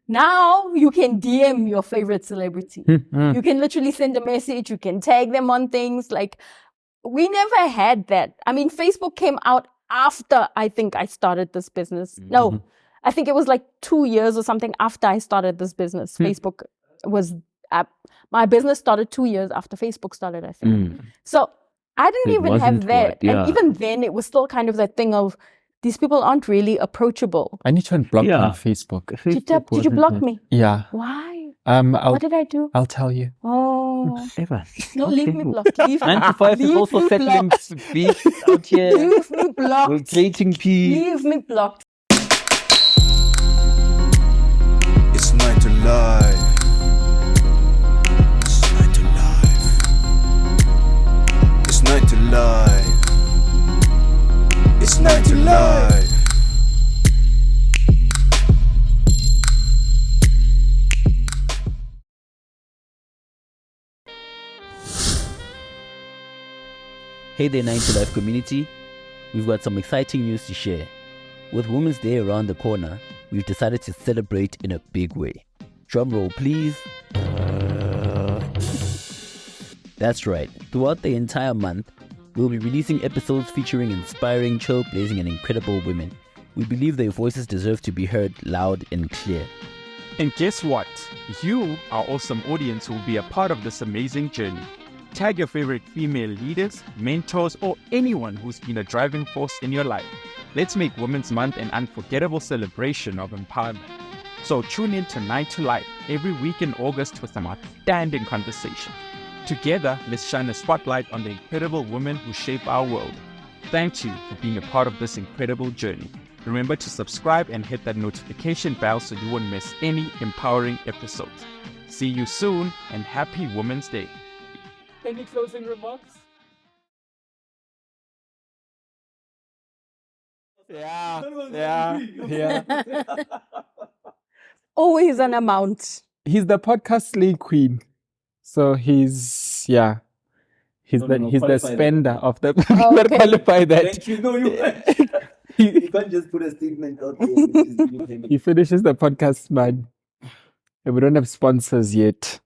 Now you can DM your favorite celebrity. You can literally send a message. You can tag them on things. Like, we never had that. I mean, Facebook came out after I think I started this business. No, I think it was like 2 years or something after I started this business. Facebook was, my business started 2 years after Facebook started, I think. So I didn't even have that. And even then, it was still kind of that thing of, these people aren't really approachable. I need to unblock you on Facebook. Did you block me? Yeah. Why? What did I do? I'll tell you. Oh. Ever. No, leave me blocked. Leave 9 to 5 is also settling beef out here. Leave me blocked. We're creating peace. Leave me blocked. It's 9 to life. It's 9 to life. It's 9 to life. It's 9 to life. Hey there, 9 to Life community. We've got some exciting news to share. With Women's Day around the corner, we've decided to celebrate in a big way. Drum roll, please. That's right. Throughout the entire month, we'll be releasing episodes featuring inspiring, trailblazing, and incredible women. We believe their voices deserve to be heard loud and clear. And guess what? You, our awesome audience, will be a part of this amazing journey. Tag your favorite female leaders, mentors, or anyone who's been a driving force in your life. Let's make Women's Month an unforgettable celebration of empowerment. So tune in to 9 to Life every week in August for some outstanding conversation. Together, let's shine a spotlight on the incredible women who shape our world. Thank you for being a part of this incredible journey. Remember to subscribe and hit that notification bell so you won't miss any empowering episodes. See you soon and happy Women's Day. Any closing remarks? Yeah. Always an amount. He's the podcast slay queen. So he's the spender of the Okay. qualify that. Thank you. No, you can't just put a statement out there. He finishes the podcast, man. And we don't have sponsors yet.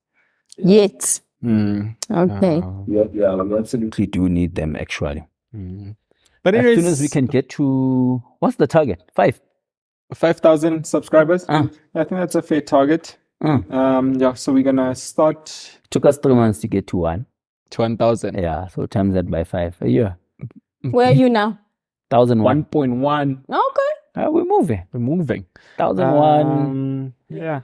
Yet. Mm. Okay. Yeah, we absolutely. We do need them, actually. But As anyways, soon as we can get to... What's the target? 5,000 subscribers. Ah. I think that's a fair target. So we're gonna start Took us 3 months to get to 1. to 1,000. Yeah, so times that by 5 a year. Where are you now? 1,001. 1.1. Okay. We're moving. We're moving. 1,001 Yeah.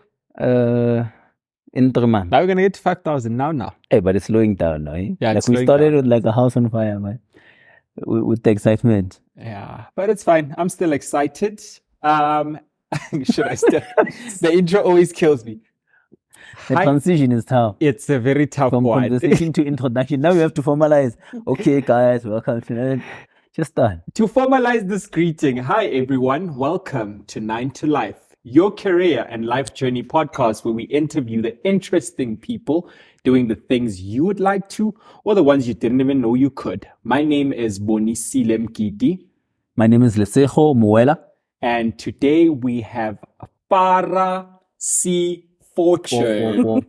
in 3 months. Now we're gonna get to 5,000 now. Hey, but it's slowing down, no? Eh? Yeah, like it's we slowing started down. with like a house on fire, man. With the excitement. Yeah, but it's fine. I'm still excited. Should I still? The intro always kills me. The Hi. transition is tough. It's a very tough From one. conversation to introduction. Now we have to formalize. Okay, guys, welcome to just start. To formalize this greeting, hi everyone, welcome to 9 to Life, your career and life journey podcast where we interview the interesting people doing the things you would like to or the ones you didn't even know you could. My name is Bonisile Mkiti, My name is Lesejo Muela. and today we have Farah Fortune,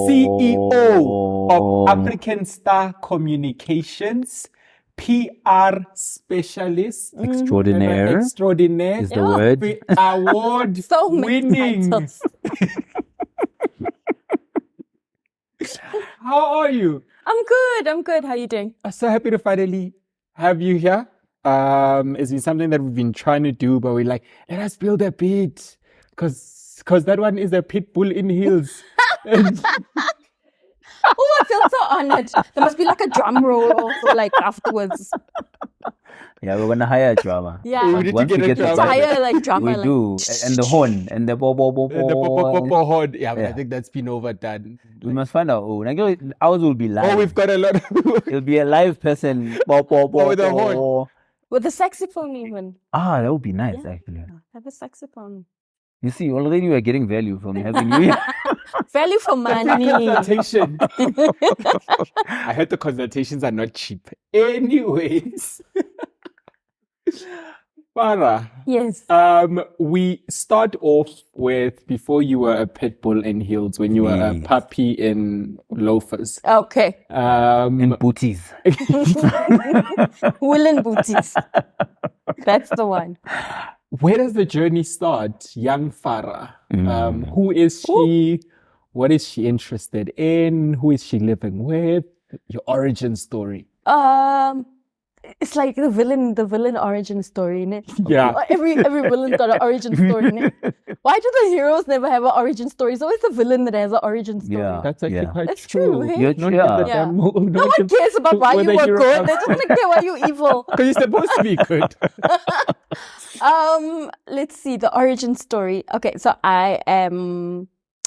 CEO of African Star Communications, PR specialist Extraordinaire extraordinaire, is the word. award So many winning. titles. How are you? I'm good. How are you doing? I'm so happy to finally have you here. It's been something that we've been trying to do, but we're like, let us build a pit, because that one is a pit bull in heels. Oh, I feel so honored. There must be like a drum roll also, like afterwards. Yeah, we're gonna hire a drummer. Yeah. We Once need to get a the drummer. So budget, hire like drummer. we like, do. And the horn and the bo bo bo And the bo. horn. Yeah, but I Yeah. think that's been overdone. We must find out. Oh, ours will be live. Oh, we've got a lot of. It'll be a live person. Bo bo bo. Oh, with the horn. bo. with the saxophone even. Ah, that would be nice, Yeah. actually. Have a saxophone. You see, already we are getting value from having you here. Value for money. Consultation. I heard the consultations are not cheap. Anyways. Farah, Yes. we start off with before you were a pit bull in heels, when you were a Yes. puppy in loafers. Okay. And booties. Woolen booties. That's the one. Where does the journey start, young Farah? Who is she? What is she interested in? Who is she living with? Your origin story. It's like the villain origin story, innit? Yeah. Every villain's got an origin story, innit? Why do the heroes never have an origin story? It's always the villain that has an origin story. Yeah. That's actually quite That's true, hey? You're Not yeah. the Yeah. damn- No one cares about why where you the were hero good. comes They just want to care why you're evil. Because you're supposed to be good. Let's see the origin story. Okay, so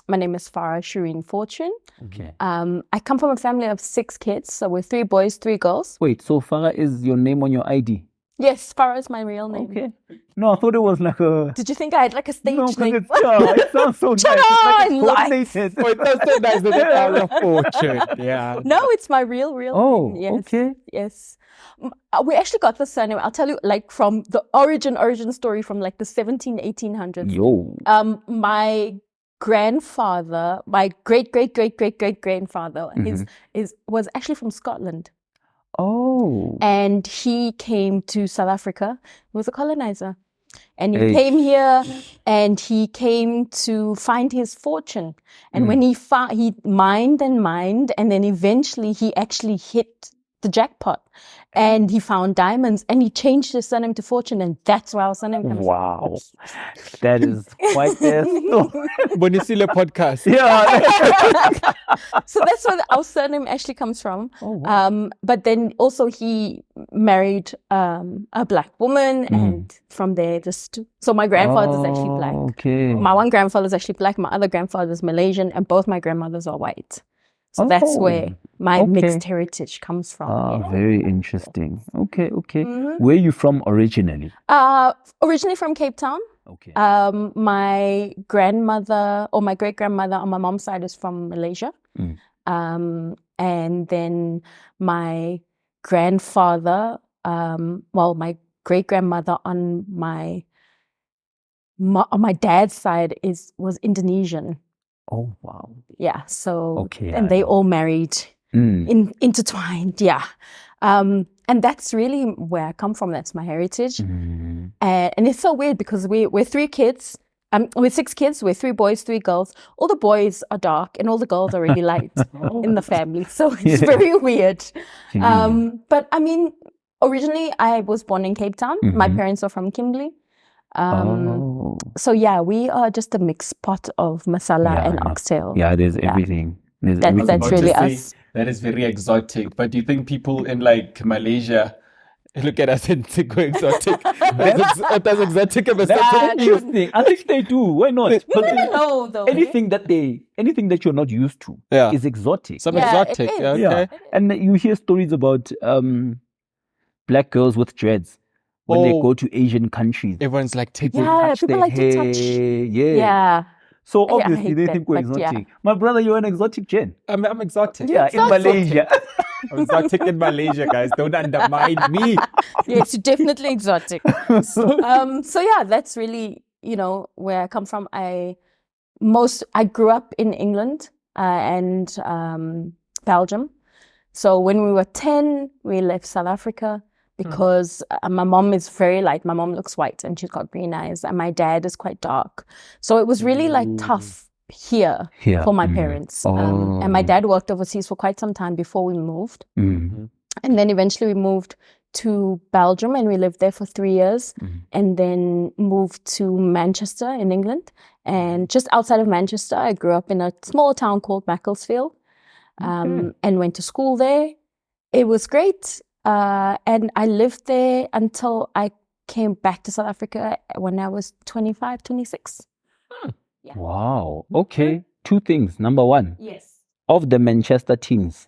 my name is Farah Fortune. Okay. I come from a family of 6 kids, so we're 3 boys, 3 girls. Wait, so Farah is your name on your ID? Yes, Farah is my real name. Okay. No, I thought it was like a. Did you think I had like a stage No, because name? it sounds so nice. Shut It's like on, it's coordinated. Oh, it sounds so nice that they call her Fortune. Yeah. No, it's my real Oh, name. Yes. okay. Yes. We actually got the surname. I'll tell you, like, from the origin story from like the 1800s. Yo. My grandfather, my great grandfather, was actually from Scotland, Oh. and he came to South Africa. He was a colonizer, and he Hey. came here, and he came to find his fortune. And when he mined, and then eventually he actually hit the jackpot, and he found diamonds, and he changed his surname to Fortune, and that's where our surname comes Wow. That is quite a story. Bonisile podcast. Yeah. So that's where our surname actually comes from. Oh, wow. But then also he married a black woman, and from there so my grandfather's actually black. Okay. My one grandfather is actually black. My other grandfather is Malaysian, and both my grandmothers are white. So that's Oh, where my okay. mixed heritage comes from. Ah, very interesting. Okay, okay. Mm-hmm. Where are you from originally? Originally from Cape Town. Okay. My grandmother or my great grandmother on my mom's side is from Malaysia. And then my grandfather, my great grandmother on my dad's side was Indonesian. Oh, wow. Yeah. So Okay, and I they know. all married intertwined. Yeah. And that's really where I come from. That's my heritage. And it's so weird because we're 3 kids. We're 6 kids. We're 3 boys, 3 girls. All the boys are dark and all the girls are really light in the family. So it's very weird. But I mean, originally I was born in Cape Town. My parents are from Kimberley. So yeah, we are just a mixed pot of masala Yeah, and I know. oxtail. Yeah, there's everything. There's everything. That's really us. That is very exotic. But do you think people in like Malaysia look at us and think we're exotic? That's exotic. That's interesting. I think they do. Why not? You Because never know though. anything that you're not used to Yeah. is exotic. Some Yeah, it exotic. is. Okay. Yeah. And you hear stories about black girls with dreads when they Oh. go to Asian countries. Everyone's like taking. Yeah, Touch people their like to touch. hair. Yeah. Yeah. So Yeah, I obviously hate they that, think we're but yeah. exotic. My brother, you're an exotic gen. I'm exotic. Yeah, in exotic. Malaysia. I'm exotic in Malaysia, guys. Don't undermine me. Yes, you're definitely exotic. So yeah, that's really, where I come from. I grew up in England and Belgium. So when we were 10, we left South Africa because my mom is very light. My mom looks white and she's got green eyes, and my dad is quite dark. So it was really like tough here Here. for my parents. And my dad worked overseas for quite some time before we moved. And then eventually we moved to Belgium and we lived there for 3 years, and then moved to Manchester in England. And just outside of Manchester, I grew up in a small town called Macclesfield, and went to school there. It was great. And I lived there until I came back to South Africa when I was 25, 26. Wow. Okay. 2 things. Number 1, Yes. of the Manchester teams.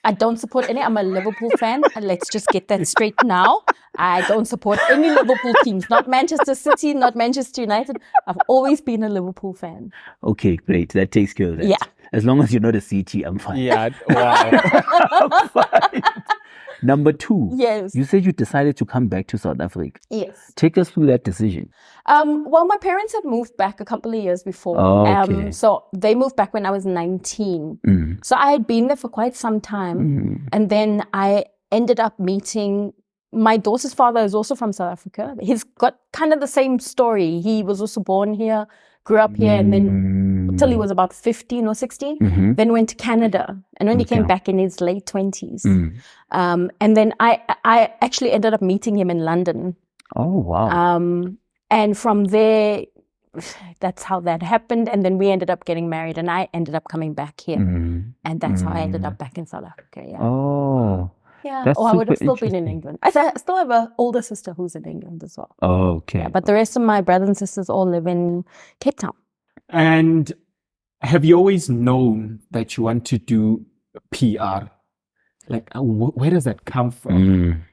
I don't support any. I'm a Liverpool fan. And let's just get that straight now. I don't support any Liverpool teams. Not Manchester City, not Manchester United. I've always been a Liverpool fan. Okay, great. That takes care of that. Yeah. As long as you're not a CT, I'm fine. Yeah. Wow. Number 2. Yes. You said you decided to come back to South Africa. Yes. Take us through that decision. Well, my parents had moved back a couple of years before. Oh, okay. So they moved back when I was 19. So I had been there for quite some time. And then I ended up meeting, my daughter's father is also from South Africa. He's got kind of the same story. He was also born here, grew up here, and then until he was about 15 or 16, then went to Canada. And when he came back in his late 20s. And then I actually ended up meeting him in London. Oh, wow. And from there, that's how that happened. And then we ended up getting married and I ended up coming back here. And that's how I ended up back in South Africa. Yeah. Oh. Yeah. That's I would have super still been in interesting. England. I still have an older sister who's in England as well. Oh, okay. Yeah, but the rest of my brothers and sisters all live in Cape Town. And have you always known that you want to do PR? Like, where does that come from?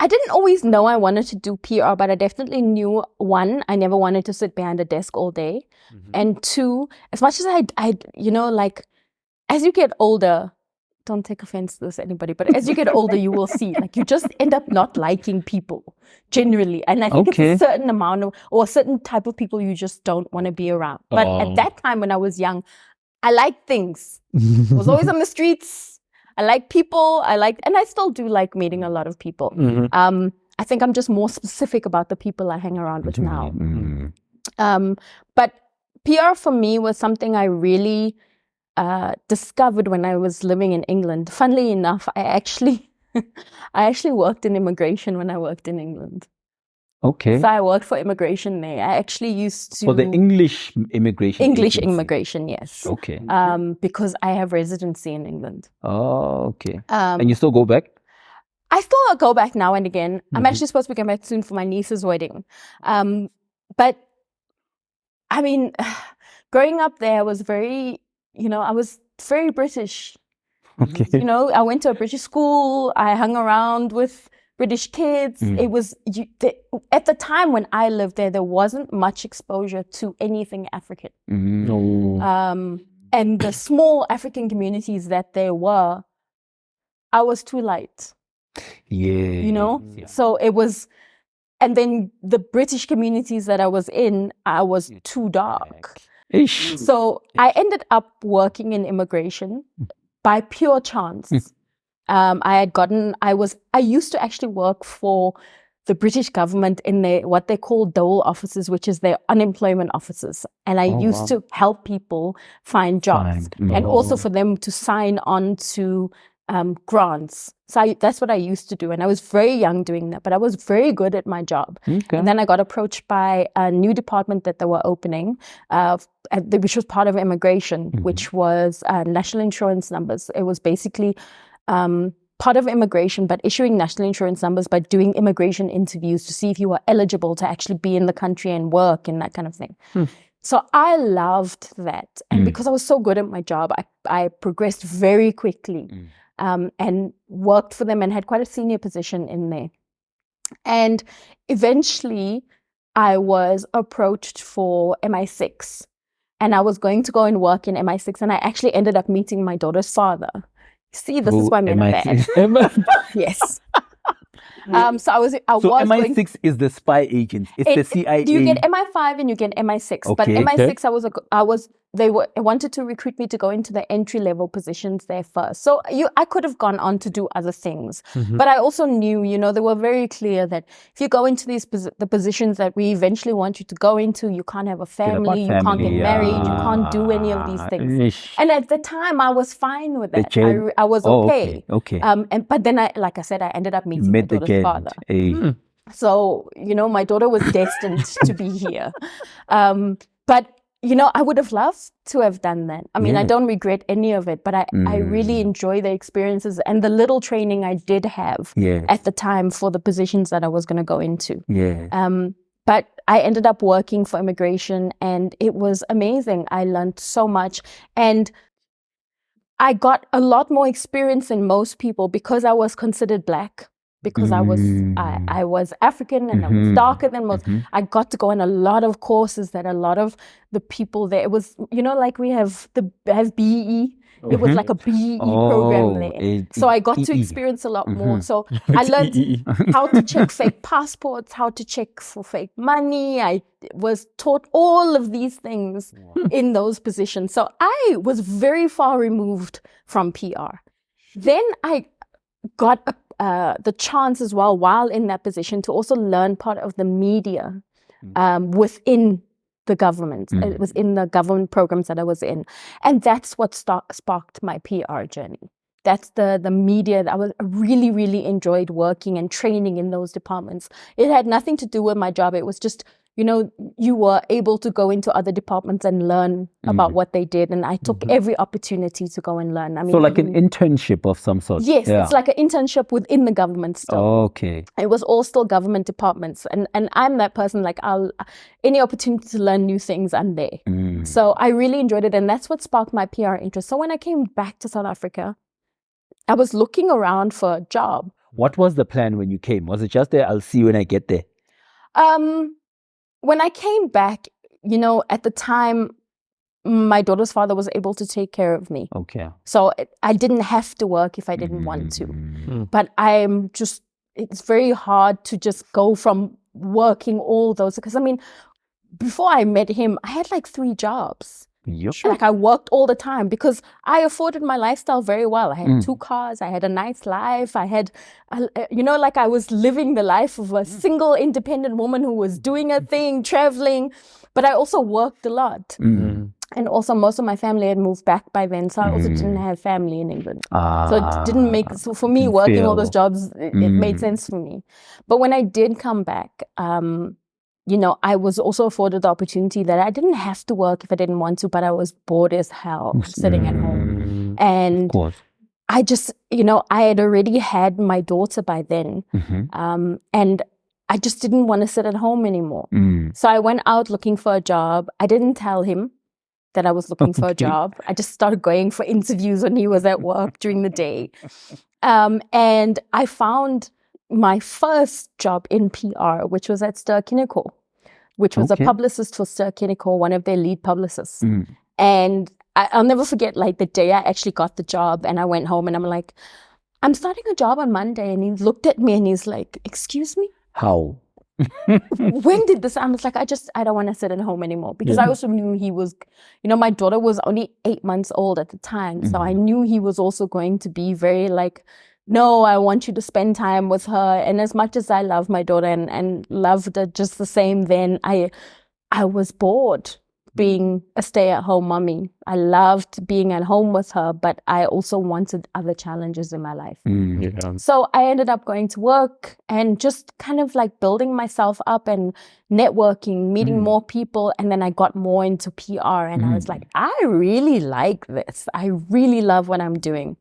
I didn't always know I wanted to do PR, but I definitely knew, 1, I never wanted to sit behind a desk all day. And 2, as much as I, like, as you get older, don't take offense to this, anybody, but as you get older, you will see, like, you just end up not liking people generally. And I think it's a certain amount of, or a certain type of people you just don't want to be around. But at that time when I was young, I liked things. I was always on the streets. I like people. And I still do like meeting a lot of people. I think I'm just more specific about the people I hang around with now. But PR for me was something I really discovered when I was living in England. Funnily enough, I actually worked in immigration when I worked in England. Okay. So I worked for immigration there. I actually used to... For the English immigration English agency. immigration, yes. Okay. Because I have residency in England. Oh, okay. And you still go back? I still go back now and again. I'm actually supposed to be coming back soon for my niece's wedding. But, I mean, growing up there was very, I was very British. Okay. I went to a British school. I hung around with British kids. It was, at the time when I lived there, there wasn't much exposure to anything African. And the small African communities that there were, I was too light. Yeah. So it was, and then the British communities that I was in, I was too dark. Ish. So I ended up working in immigration by pure chance. I used to actually work for the British government in what they call dole offices, which is their unemployment offices. And I used to help people find jobs and also for them to sign on to grants. So that's what I used to do. And I was very young doing that, but I was very good at my job. Okay. And then I got approached by a new department that they were opening, which was part of immigration, which was national insurance numbers. It was basically part of immigration, but issuing national insurance numbers by doing immigration interviews to see if you were eligible to actually be in the country and work and that kind of thing. So I loved that. And because I was so good at my job, I progressed very quickly and worked for them and had quite a senior position in there. And eventually I was approached for MI6 and I was going to go and work in MI6 and I actually ended up meeting my daughter's father. See, this is why men are bad. Yes. So MI6 is the spy agent. It's the CIA. You get MI5 and you get MI6. But Okay. MI6, they wanted to recruit me to go into the entry level positions there first. So I could have gone on to do other things. But I also knew, they were very clear that if you go into the positions that we eventually want you to go into, you can't have a family, you can't get married, you can't do any of these things. And at the time, I was fine with that. I was okay. Okay. But then, like I said, I ended up meeting my daughter's father. Hey. So, my daughter was destined to be here. But, I would have loved to have done that. I mean, I don't regret any of it, but I really enjoy the experiences and the little training I did have at the time for the positions that I was going to go into. But I ended up working for immigration and it was amazing. I learned so much and I got a lot more experience than most people because I was considered Black. Because I was African and I was darker than most. I got to go on a lot of courses that a lot of the people there, it was, like we have BE It was like a BE program there. So I got to EE. experience a lot more. So I learned how to check fake passports, how to check for fake money. I was taught all of these things in those positions. So I was very far removed from PR. Then I got the chance as well, while in that position, to also learn part of the media within the government. It was in the government programs that I was in. And that's what sparked my PR journey. That's the media that I really, really enjoyed working and training in those departments. It had nothing to do with my job. It was just, you were able to go into other departments and learn about what they did. And I took every opportunity to go and learn. I mean, So like an internship of some sort? Yes, it's like an internship within the government still. Okay. It was all still government departments. And I'm that person, like any opportunity to learn new things, I'm there. So I really enjoyed it. And that's what sparked my PR interest. So when I came back to South Africa, I was looking around for a job. What was the plan when you came? Was it just there, I'll see you when I get there? When I came back, at the time, my daughter's father was able to take care of me. Okay. So I didn't have to work if I didn't want to. But it's very hard to just go from working all those, because I mean, before I met him, I had like 3 jobs. Yep. Like I worked all the time because I afforded my lifestyle very well. I had 2 cars. I had a nice life. I had, like I was living the life of a single independent woman who was doing her thing, traveling. But I also worked a lot. And also most of my family had moved back by then. So I also didn't have family in England. So it didn't make, so for me, working all those jobs, it made sense for me. But when I did come back, I was also afforded the opportunity that I didn't have to work if I didn't want to, but I was bored as hell sitting at home. And I just, I had already had my daughter by then. And I just didn't want to sit at home anymore. So I went out looking for a job. I didn't tell him that I was looking for a job. I just started going for interviews when he was at work during the day. And I found my first job in PR, which was at Ster-Kinekor, which was a publicist for Ster-Kinekor, one of their lead publicists. And I'll never forget, like, the day I actually got the job and I went home and I'm like, I'm starting a job on Monday. And he looked at me and he's like, excuse me? How? When did this? I was like, I don't want to sit at home anymore, because I also knew he was, my daughter was only 8 months old at the time. So I knew he was also going to be very like, no, I want you to spend time with her. And as much as I love my daughter and loved her just the same, then I was bored being a stay-at-home mommy. I loved being at home with her, but I also wanted other challenges in my life. So I ended up going to work and just kind of like building myself up and networking, meeting more people. And then I got more into PR and I was like, I really like this. I really love what I'm doing.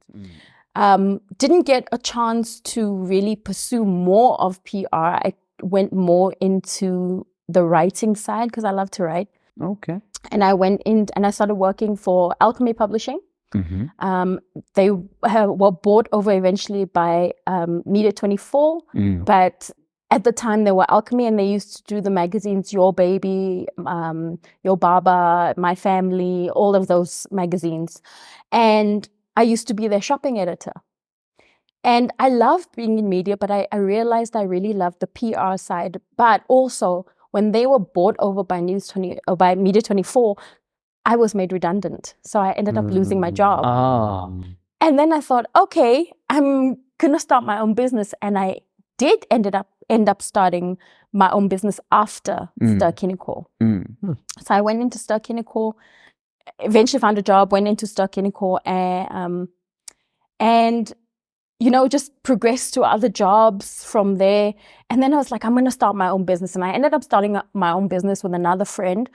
Didn't get a chance to really pursue more of PR. I went more into the writing side because I love to write. Okay. And I went in and I started working for Alchemy Publishing. They were bought over eventually by Media 24, but at the time they were Alchemy and they used to do the magazines Your Baby, Your Baba, My Family, all of those magazines. And I used to be their shopping editor. And I loved being in media, but I realized I really loved the PR side. But also, when they were bought over by by Media 24, I was made redundant. So I ended up losing my job. And then I thought, okay, I'm going to start my own business. And I did end up starting my own business after Ster-Kinekor. So I went into Ster-Kinekor, eventually found a job, went into Ster-Kinekor, and just progressed to other jobs from there. And then I was like, I'm going to start my own business. And I ended up starting my own business with another friend.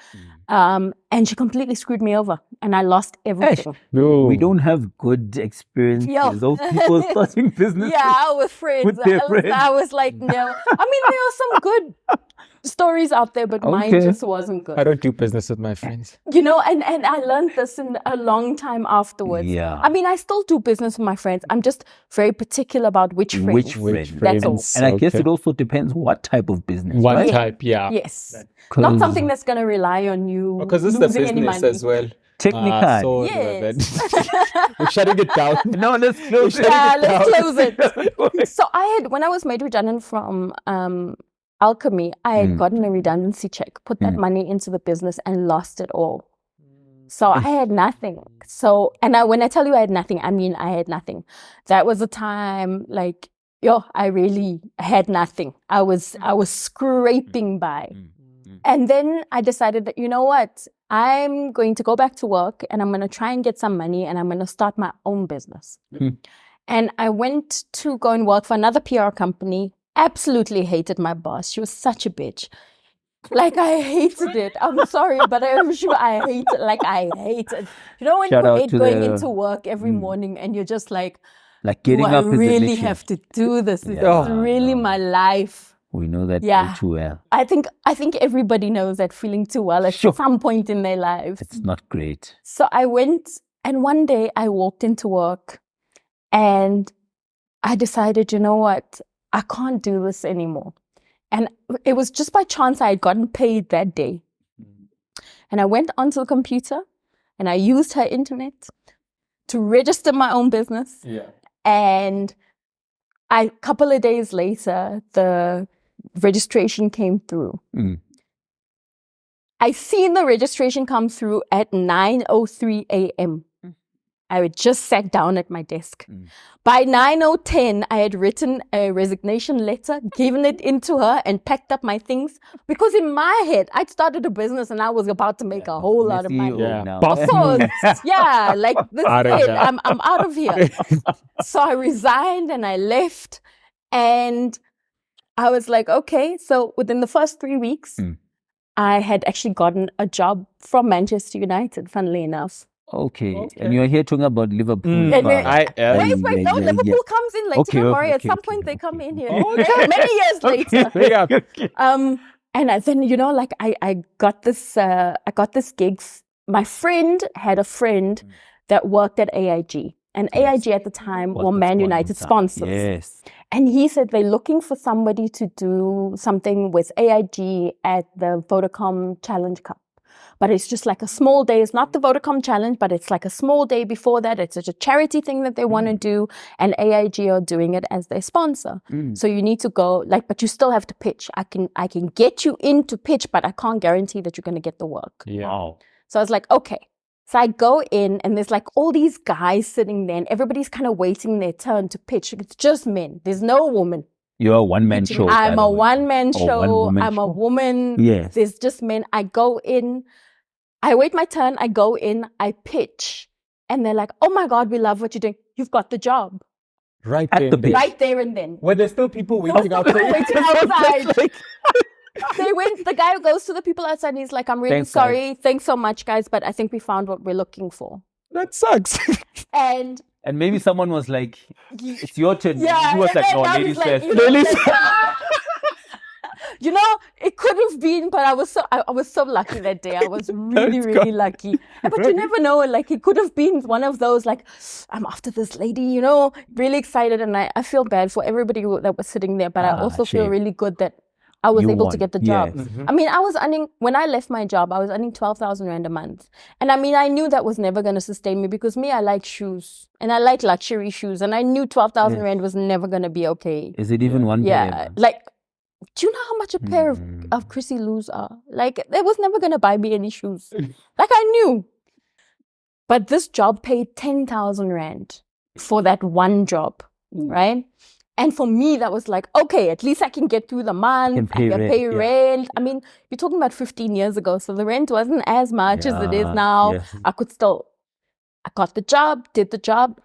And she completely screwed me over and I lost everything. We don't have good experiences of people starting businesses. Yeah, with friends. With their friends. I was like, no. I mean, there are some stories out there, but mine Okay. just wasn't good. I don't do business with my friends. You know, and I learned this in a long time afterwards. Yeah. I mean, I still do business with my friends. I'm just very particular about which friends. Which friend? That's all. And I guess Okay. it also depends what type of business. One right? type, yeah. Yes. 'Cause Not something that's going to rely on you Because this is the losing any business money. as well. Technical. So Yes. we're shutting it down. No, let's close it. Yeah, let's close it. So when I was made redundant from Alchemy, I had gotten a redundancy check, put that money into the business and lost it all. So I had nothing. So, when I tell you I had nothing, I mean I had nothing. That was a time like, I really had nothing. I was scraping by. And then I decided that, you know what? I'm going to go back to work and I'm going to try and get some money and I'm going to start my own business. And I went to go and work for another PR company. Absolutely hated my boss. She was such a bitch. Like, I hated it. I'm sorry, but I'm sure I hate it. Like, I hate it. You know, when Shout you out hate to going the- into work every morning and you're just like, Getting do I up is a really mission. have to do this? Is Yeah, this really my life? We know that Yeah. all too well. I think everybody knows that feeling too well at Sure. some point in their lives. It's not great. So I went, and one day I walked into work and I decided, you know what? I can't do this anymore. And it was just by chance I had gotten paid that day. And I went onto the computer and I used her internet to register my own business. Yeah. And a couple of days later, the registration came through. I seen the registration come through at 9:03 a.m. I had just sat down at my desk. By 9:10, I had written a resignation letter, given it into her, and packed up my things. Because in my head, I'd started a business and I was about to make a whole lot of money. Yeah. Now. Boss Of course, yeah, like this Out is of it. here. I'm out of here. So I resigned and I left, and I was like, okay. So within the first 3 weeks, I had actually gotten a job from Manchester United. Funnily enough. Okay. And you're here talking about Liverpool. And Farah. then- I am. Wait, no, Liverpool comes in later. Okay, Don't worry. At okay, some okay, point, they okay, come in okay. here. Many years later. Yeah. And then, you know, like I got this gig. My friend had a friend that worked at AIG. And AIG at the time Was were the Man United sponsor. sponsors. Yes. And he said they're looking for somebody to do something with AIG at the Vodacom Challenge Cup. But it's just like a small day. It's not the Vodacom Challenge, but it's like a small day before that. It's such a charity thing that they want to do. And AIG are doing it as their sponsor. So you need to go, but you still have to pitch. I can get you in to pitch, but I can't guarantee that you're going to get the work. Yeah. Wow. So I was like, okay. So I go in and there's like all these guys sitting there and everybody's kind of waiting their turn to pitch. It's just men. There's no woman. You're a one-man show. I'm by a the way. one-man Oh, show. one-woman I'm a show. woman. Yes. There's just men. I go in. I wait my turn. I go in. I pitch. And they're like, oh my God, we love what you're doing. You've got the job. Right At there. the pitch. Right there and then. Were there still people waiting outside? Waiting outside. The guy who goes to the people outside and he's like, I'm really Thanks, guys. sorry. Thanks so much, guys. But I think we found what we're looking for. That sucks. And And maybe someone was like, it's your turn. yeah, He was and like, then no, now ladies he's like, first. you know, you know, it could have been, but I was so lucky that day. I was really lucky. But you never know, like it could have been one of those, like, I'm after this lady, you know, really excited. And I feel bad for everybody that was sitting there, but I also feel shame. really good that I was You able to won. get the job. Yes. I mean, I was earning, when I left my job, I was earning 12,000 Rand a month. And I mean, I knew that was never going to sustain me because I like shoes and I like luxury shoes. And I knew 12,000 Rand was never going to be okay. Is it even one Yeah. pair? Like, do you know how much a pair of Chrissy Loos are? Like, it was never going to buy me any shoes. Like, I knew. But this job paid 10,000 Rand for that one job, right? And for me, that was like, okay, at least I can get through the month. I can pay rent. I mean, you're talking about 15 years ago, so the rent wasn't as much as it is now. Yes. I got the job, did the job,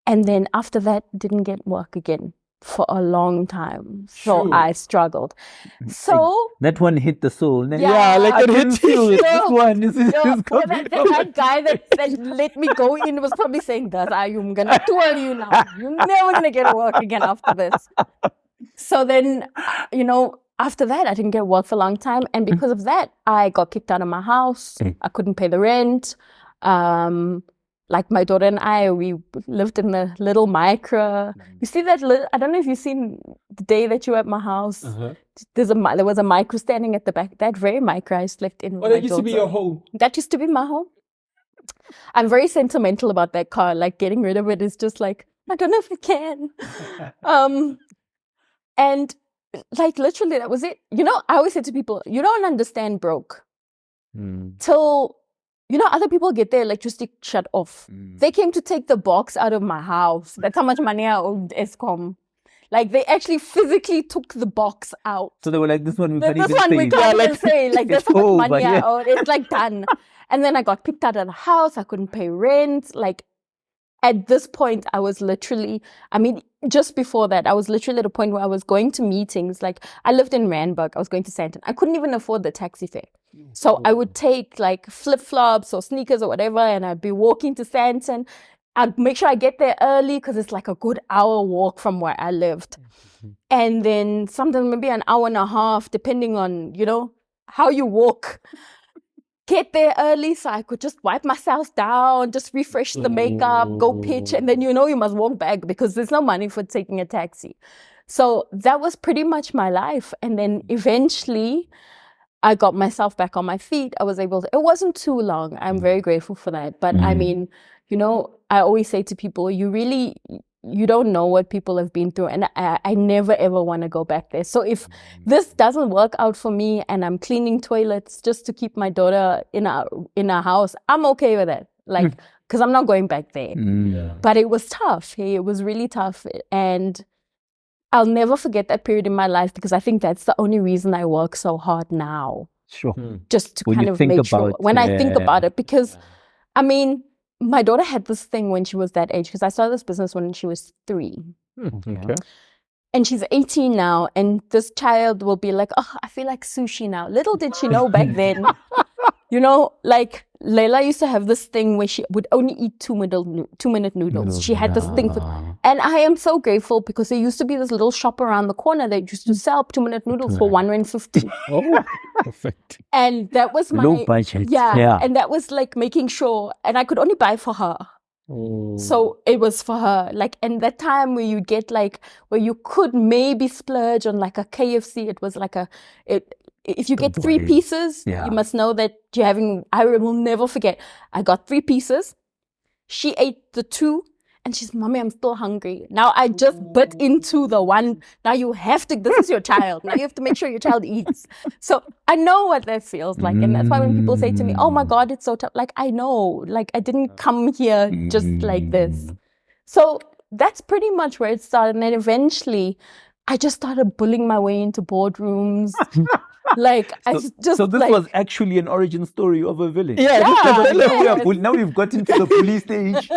and then after that, didn't get work again for a long time. So Sure. I struggled. So That one hit the soul. Yeah, like I it can hit feel it. No. This one is that coming guy that let me go in was probably saying, "Das I'm gonna tour you now. You're never gonna get work again after this." So then, you know, after that, I didn't get work for a long time. And because of that, I got kicked out of my house. I couldn't pay the rent. Like my daughter and I, we lived in a little micro. You see that? I don't know if you've seen the day that you were at my house. There was a micro standing at the back. That very micro I slept in. Oh, that used to be your home. That used to be my home. I'm very sentimental about that car. Like getting rid of it is just like, I don't know if I can. And like literally that was it. You know, I always say to people, you don't understand broke till, you know, other people get their electricity shut off. They came to take the box out of my house. That's how much money I owed Eskom. Like they actually physically took the box out. So they were like, this one we can't This even one say. we can't even say. Like that's how much money I yeah. owed. It's like done. And then I got kicked out of the house. I couldn't pay rent. Like at this point, I was literally, I mean, just before that, I was literally at a point where I was going to meetings. Like I lived in Randburg. I was going to Sandton. I couldn't even afford the taxi fare. So I would take like flip-flops or sneakers or whatever, and I'd be walking to Sandton. I'd make sure I get there early because it's like a good hour walk from where I lived. And then sometimes maybe an hour and a half, depending on, you know, how you walk. Get there early so I could just wipe myself down, just refresh the makeup, go pitch, and then you know you must walk back because there's no money for taking a taxi. So that was pretty much my life. And then eventually I got myself back on my feet. I was able to, it wasn't too long. I'm very grateful for that. But I mean, you know, I always say to people, you don't know what people have been through. And I never, ever want to go back there. So if this doesn't work out for me and I'm cleaning toilets just to keep my daughter in our house, I'm okay with that. Like, because I'm not going back there. But it was tough. Hey, it was really tough. And I'll never forget that period in my life because I think that's the only reason I work so hard now. Sure. Just to When kind you of think make sure. about- When I think about it, because I mean, my daughter had this thing when she was that age because I started this business when she was 3. Okay. And she's 18 now, and this child will be like, oh, I feel like sushi now. Little did she know back then, you know, like Layla used to have this thing where she would only eat 2-minute noodles. She had this thing for, and I am so grateful because there used to be this little shop around the corner that used to sell 2-minute noodles for R1.50. Oh, perfect. And that was my, Low budget. yeah, and that was like making sure, and I could only buy for her. So it was for her, like, and that time where you get like, where you could maybe splurge on like a KFC, it was like if you get 3 pieces, you must know that you're having, I will never forget, I got 3 pieces. She ate the 2 and she's, Mommy, I'm still hungry. Now I just bit into the 1. Now you have to, this is your child. Now you have to make sure your child eats. So I know what that feels like. And that's why when people say to me, oh my God, it's so tough. Like, I know, like I didn't come here just like this. So that's pretty much where it started. And then eventually I just started bullying my way into boardrooms. Like, I just So this like, was actually an origin story of a villain. Yeah, Now we've got into the police stage.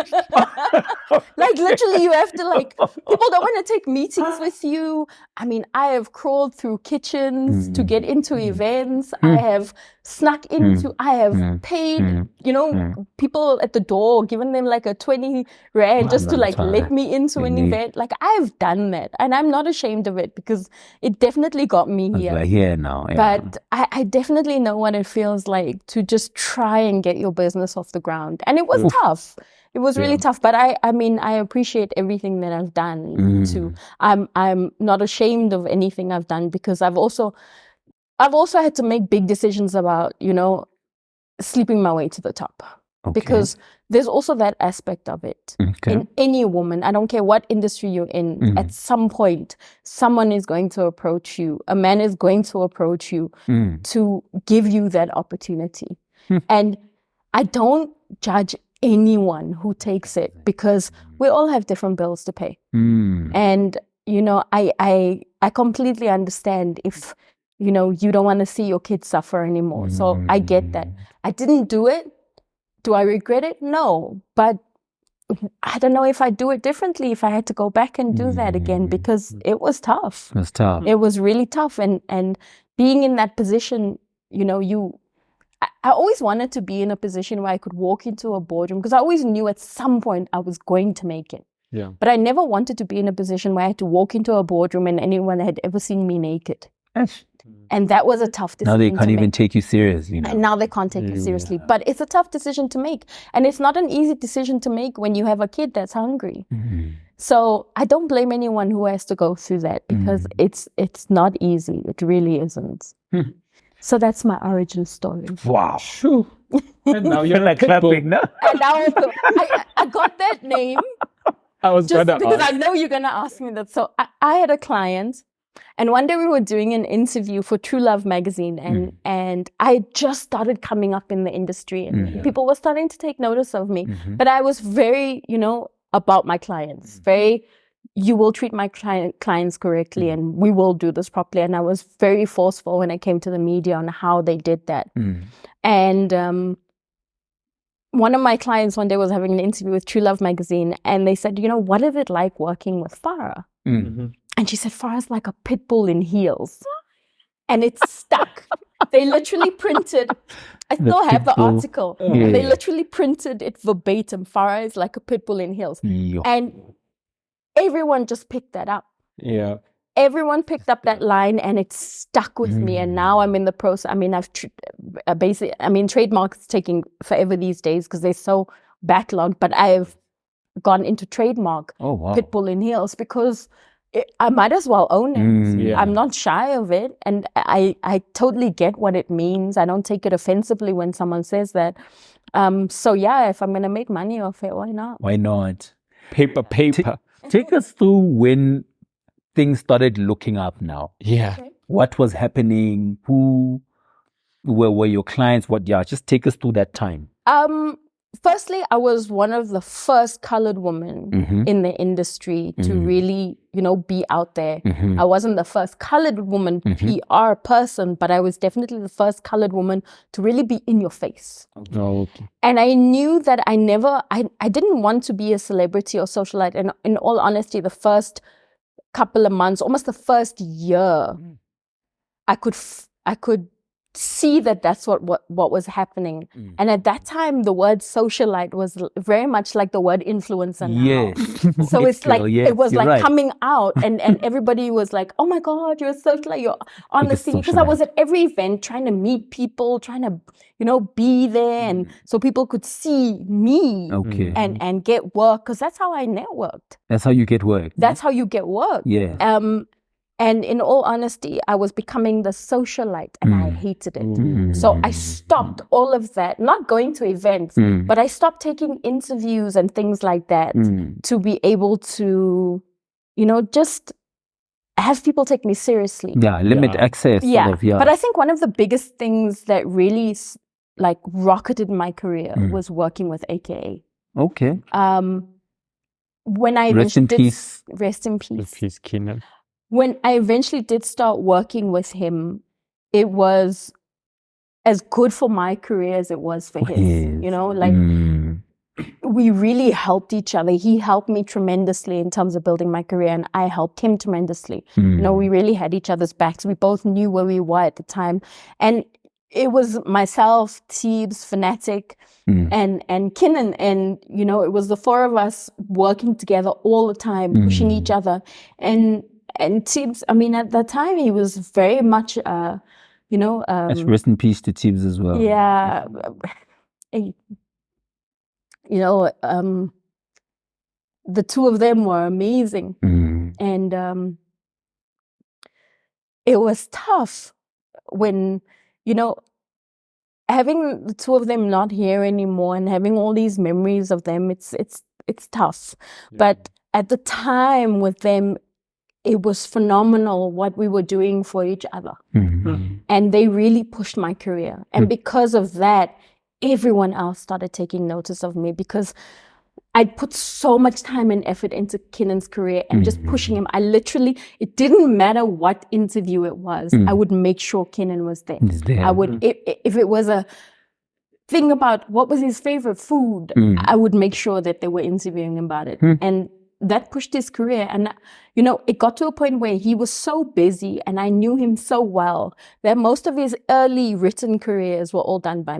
like literally you have to like, people don't want to take meetings with you. I mean, I have crawled through kitchens to get into events. I have snuck into, I have paid, you know, people at the door, given them like a 20 rand just to like let me into an event. Like I've done that and I'm not ashamed of it because it definitely got me here. We're here now. Yeah. But I definitely know what it feels like to just try and get your business off the ground. And it was tough. It was really tough. But I mean, I appreciate everything that I've done too. I'm not ashamed of anything I've done because I've also had to make big decisions about, you know, sleeping my way to the top. Because there's also that aspect of it. In any woman, I don't care what industry you're in, at some point, someone is going to approach you. A man is going to approach you to give you that opportunity. And I don't judge anyone who takes it because we all have different bills to pay. And, you know, I completely understand if, you know, you don't want to see your kids suffer anymore. So I get that. I didn't do it. Do I regret it? No. But I don't know if I'd do it differently if I had to go back and do that again because it was tough. It was tough. It was really tough. And being in that position, you know, I always wanted to be in a position where I could walk into a boardroom because I always knew at some point I was going to make it. Yeah. But I never wanted to be in a position where I had to walk into a boardroom and anyone had ever seen me naked. And that was a tough decision. Now they to can't even make. take you seriously. And now they can't take you seriously. But it's a tough decision to make. And it's not an easy decision to make when you have a kid that's hungry. So I don't blame anyone who has to go through that because it's not easy. It really isn't. So that's my origin story. Wow. And now you're like clapping, no? And now I got that name I was just gonna because ask. I know you're going to ask me that. So I had a client, and one day we were doing an interview for True Love magazine, and I just started coming up in the industry, and people were starting to take notice of me. But I was very, about my clients, you will treat my clients correctly, and we will do this properly. And I was very forceful when it came to the media on how they did that. And one of my clients one day was having an interview with True Love magazine, and they said, what is it like working with Farah? And she said, Farah's like a pit bull in heels. And it's stuck. They literally printed, I still have the article. They literally printed it verbatim. Farah is like a pit bull in heels. And everyone just picked that up. Yeah. Everyone picked up that line, and it stuck with me. And now I'm in the process. I mean, trademarks taking forever these days because they're so backlogged. But I've gone into trademark Pitbull in heels because I might as well own it. Yeah. I'm not shy of it, and I totally get what it means. I don't take it offensively when someone says that. So yeah, if I'm gonna make money off it, why not? Why not? Paper. Take us through when things started looking up now. Yeah. What was happening? Who were your clients? Just take us through that time. Firstly, I was one of the first colored women in the industry to really, be out there. I wasn't the first colored woman PR person, but I was definitely the first colored woman to really be in your face. Okay. And I knew that I didn't want to be a celebrity or socialite. And in all honesty, the first couple of months, almost the first year, I could see that that's what was happening. And at that time, the word socialite was very much like the word influencer now. Yes. So it's like, it was like right. coming out, and everybody was like, oh my God, you're a socialite, you're on the scene. Because I socialite. was at every event trying to meet people, trying to, be there. And so people could see me Okay. and get work, because that's how I networked. That's how you get work. That's how you get work. Yeah. And in all honesty, I was becoming the socialite, and I hated it. So I stopped all of that, not going to events, but I stopped taking interviews and things like that to be able to, just have people take me seriously. Yeah. Limit access. Yeah. Sort of, But I think one of the biggest things that really rocketed my career was working with AKA. Okay. When I Rest in peace. Rest in peace. He's Keenan. When I eventually did start working with him, it was as good for my career as it was for his. We really helped each other. He helped me tremendously in terms of building my career, and I helped him tremendously. We really had each other's backs. We both knew where we were at the time. And it was myself, Tibz, Fanatic, and Kinnan. And, it was the four of us working together all the time, pushing each other. And Tibz, at that time, he was very much, Let's rest in peace to Tibz as well. Yeah. The two of them were amazing. And it was tough when, having the two of them not here anymore and having all these memories of them, it's tough. Yeah. But at the time with them, it was phenomenal what we were doing for each other. And they really pushed my career. And because of that, everyone else started taking notice of me, because I'd put so much time and effort into Kinnan's career and just pushing him. It didn't matter what interview it was, I would make sure Kinnan was there. I would, if it was a thing about what was his favorite food, I would make sure that they were interviewing him about it. And that pushed his career. And, you know, it got to a point where he was so busy and I knew him so well that most of his early written careers were all done by,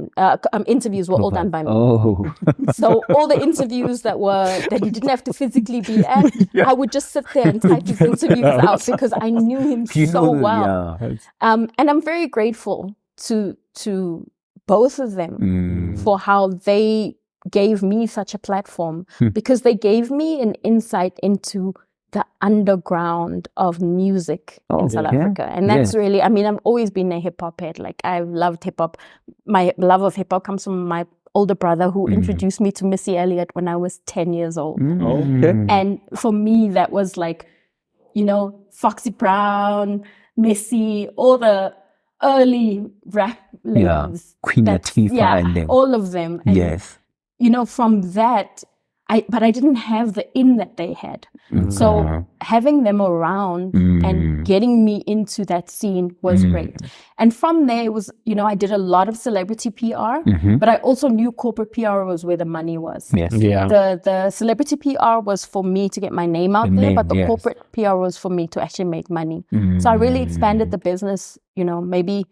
interviews were all done by me. Oh. So all the interviews that he didn't have to physically be at, I would just sit there and type his interviews out because I knew him so well. Yeah. And I'm very grateful to both of them for how they gave me such a platform, because they gave me an insight into the underground of music in South Africa. And that's really, I mean, I've always been a hip hop head. Like, I've loved hip hop. My love of hip hop comes from my older brother who introduced me to Missy Elliott when I was 10 years old. And for me, that was like, you know, Foxy Brown, Missy, all the early rap ladies. Queen Latifah and them. All of them. And, you know, from that, but I didn't have the in that they had. So having them around and getting me into that scene was great. And from there, it was, you know, I did a lot of celebrity PR, but I also knew corporate PR was where the money was. The celebrity PR was for me to get my name out there, but the corporate PR was for me to actually make money. So I really expanded the business, you know, maybe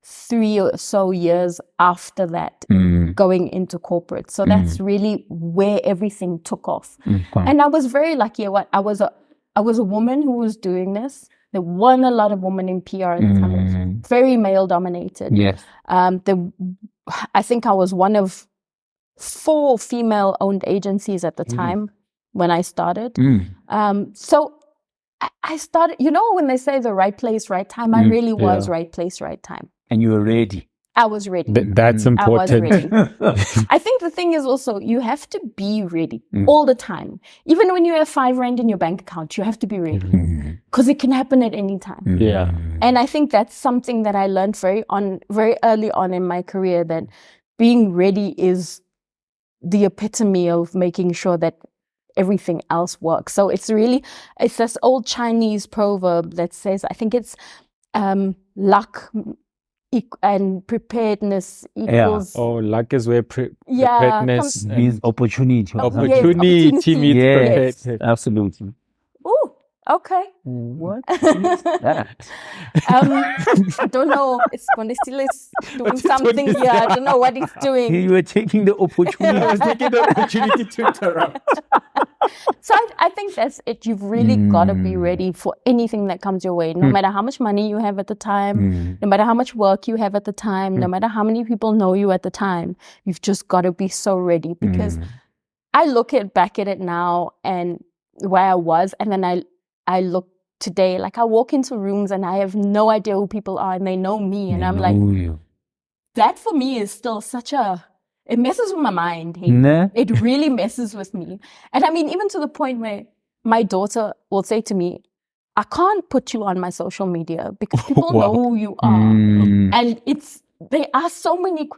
3 or so years after that, going into corporate. So that's really where everything took off. And I was very lucky. I was a woman who was doing this. There weren't a lot of women in PR at the time. It was very male dominated. I think I was one of 4 female owned agencies at the time when I started. So I started, you know, when they say the right place, right time, I really was right place, right time. And you were ready. I was ready. That's important. I was ready. I think the thing is also, you have to be ready all the time. Even when you have 5 rand in your bank account, you have to be ready. Because it can happen at any time. And I think that's something that I learned very early on in my career, that being ready is the epitome of making sure that everything else works. So it's this old Chinese proverb that says, I think it's luck and preparedness equals... Oh, luck is where preparedness means opportunity. Opportunity means preparedness. Absolutely. Oh, okay. What? I don't know. It's still is doing something here. I don't know what it's doing. You were taking the opportunity. I was taking the opportunity to interrupt. So I think that's it. You've really got to be ready for anything that comes your way, no matter how much money you have at the time, no matter how much work you have at the time, no matter how many people know you at the time. You've just got to be so ready, because I look back at it now and where I was, and then I look today, like I walk into rooms and I have no idea who people are, and they know me, and I'm like, that for me is still it messes with my mind. Hey? It really messes with me. And I mean, even to the point where my daughter will say to me, I can't put you on my social media because people know who you are. And they ask so many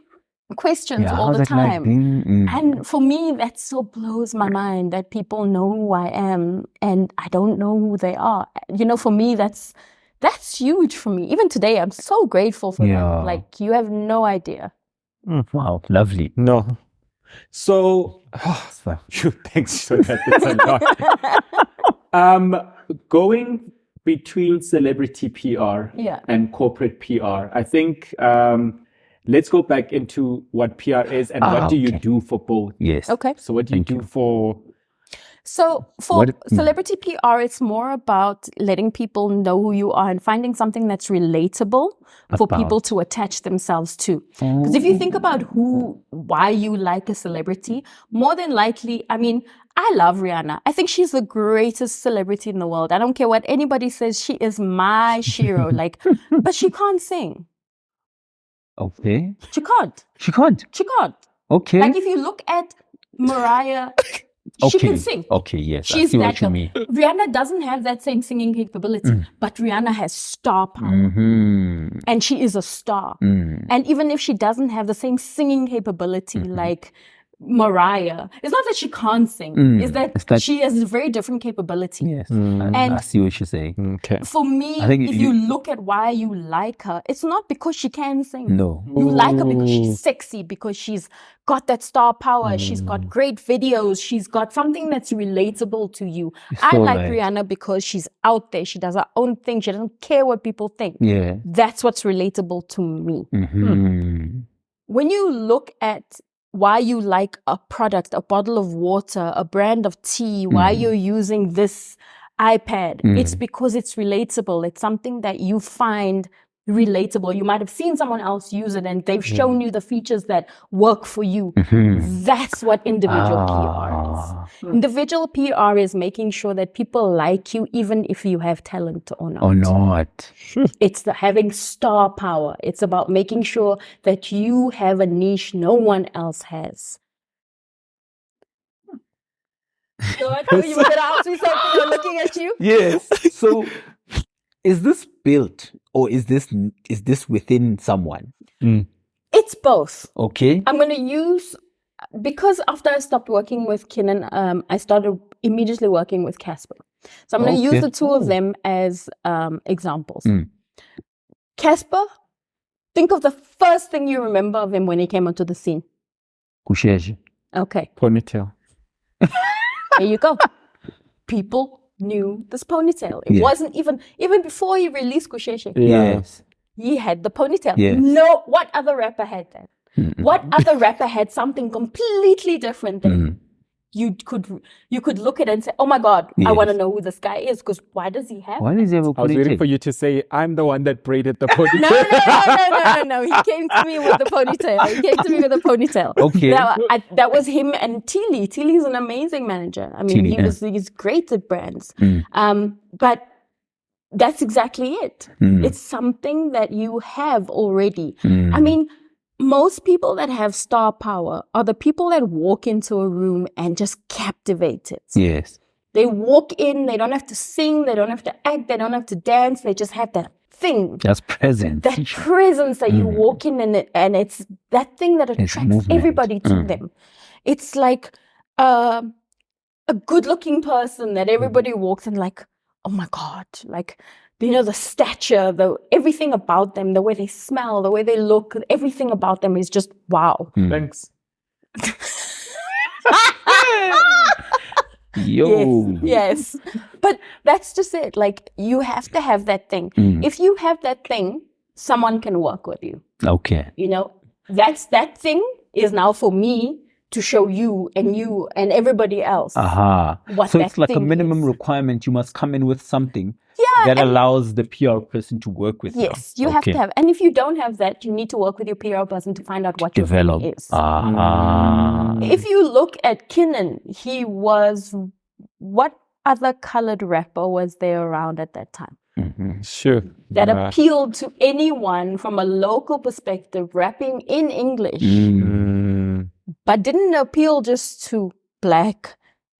questions all the time. And for me, that still blows my mind that people know who I am and I don't know who they are. You know, for me, that's huge for me. Even today, I'm so grateful for that. Like, you have no idea. Wow, lovely. No. So, thanks for that. It's a lot. Going between celebrity PR and corporate PR, I think let's go back into what PR is and what do you do for both? Yes. Okay. So what do you do for... So for celebrity PR, it's more about letting people know who you are and finding something that's relatable for people to attach themselves to. Because if you think about why you like a celebrity, more than likely, I mean, I love Rihanna. I think she's the greatest celebrity in the world. I don't care what anybody says. She is my Shiro. But she can't sing. Okay. She can't. She can't. She can't. Okay. Like, if you look at Mariah... She can sing. Okay, yes. She's I see that what you mean. Rihanna doesn't have that same singing capability, but Rihanna has star power. And she is a star. And even if she doesn't have the same singing capability like Mariah. It's not that she can't sing. It's that she has a very different capability. Yes. I see what you're saying. Okay. For me, I think if you look at why you like her, it's not because she can sing. No. You like her because she's sexy, because she's got that star power, she's got great videos, she's got something that's relatable to you. I so like right. Rihanna because she's out there, she does her own thing, she doesn't care what people think. Yeah. That's what's relatable to me. Mm-hmm. When you look at why you like a product, a bottle of water, a brand of tea, why you're using this iPad, it's because it's relatable. It's something that you find relatable. You might have seen someone else use it and they've shown you the features that work for you. That's what individual PR is. Individual PR is making sure that people like you even if you have talent or not. Or not. It's the having star power. It's about making sure that you have a niche no one else has. So I thought you were going to ask me something. I'm looking at you. Yes. So is this built or is this within someone? It's both. Okay. I'm going to use, because after I stopped working with Kinnan, I started immediately working with Cassper. So I'm going to use the two of them as examples. Cassper, think of the first thing you remember of him when he came onto the scene. Kusheshe. Okay, Ponytail. there you go. People knew this ponytail. It wasn't even before he released Kusheshe. Yes. He had the ponytail. Yes. No, what other rapper had that? What other rapper had something completely different than you could look at it and say, oh my God, I want to know who this guy is, because why does he have Why does he have a I was waiting ponytail? for you to say, I'm the one that braided the ponytail. No. He came to me with the ponytail. Okay. That was him and Tilly. Tilly's an amazing manager. I mean, he's great at brands. But that's exactly it. It's something that you have already. I mean, most people that have star power are the people that walk into a room and just captivate it. Yes. They walk in, they don't have to sing, they don't have to act, they don't have to dance, they just have that thing. That's present. That presence that you walk in and it's that thing that attracts movement. everybody to them. It's like a good-looking person that everybody walks in like, oh my God, like, you know, the stature, everything about them, the way they smell, the way they look, everything about them is just wow. Thanks. Yo. Yes. But that's just it. Like, you have to have that thing. If you have that thing, someone can work with you. Okay. You know, that thing is now for me to show you and everybody else. What So that it's like a thing minimum is. requirement. You must come in with something Yeah, that and- allows the PR person to work with. Yes, you have to have. And if you don't have that, you need to work with your PR person to find out what your Develop. thing is. Ah. If you look at Kinnan, he was, what other colored rapper was there around at that time Sure. that appealed to anyone from a local perspective, rapping in English, but didn't appeal just to black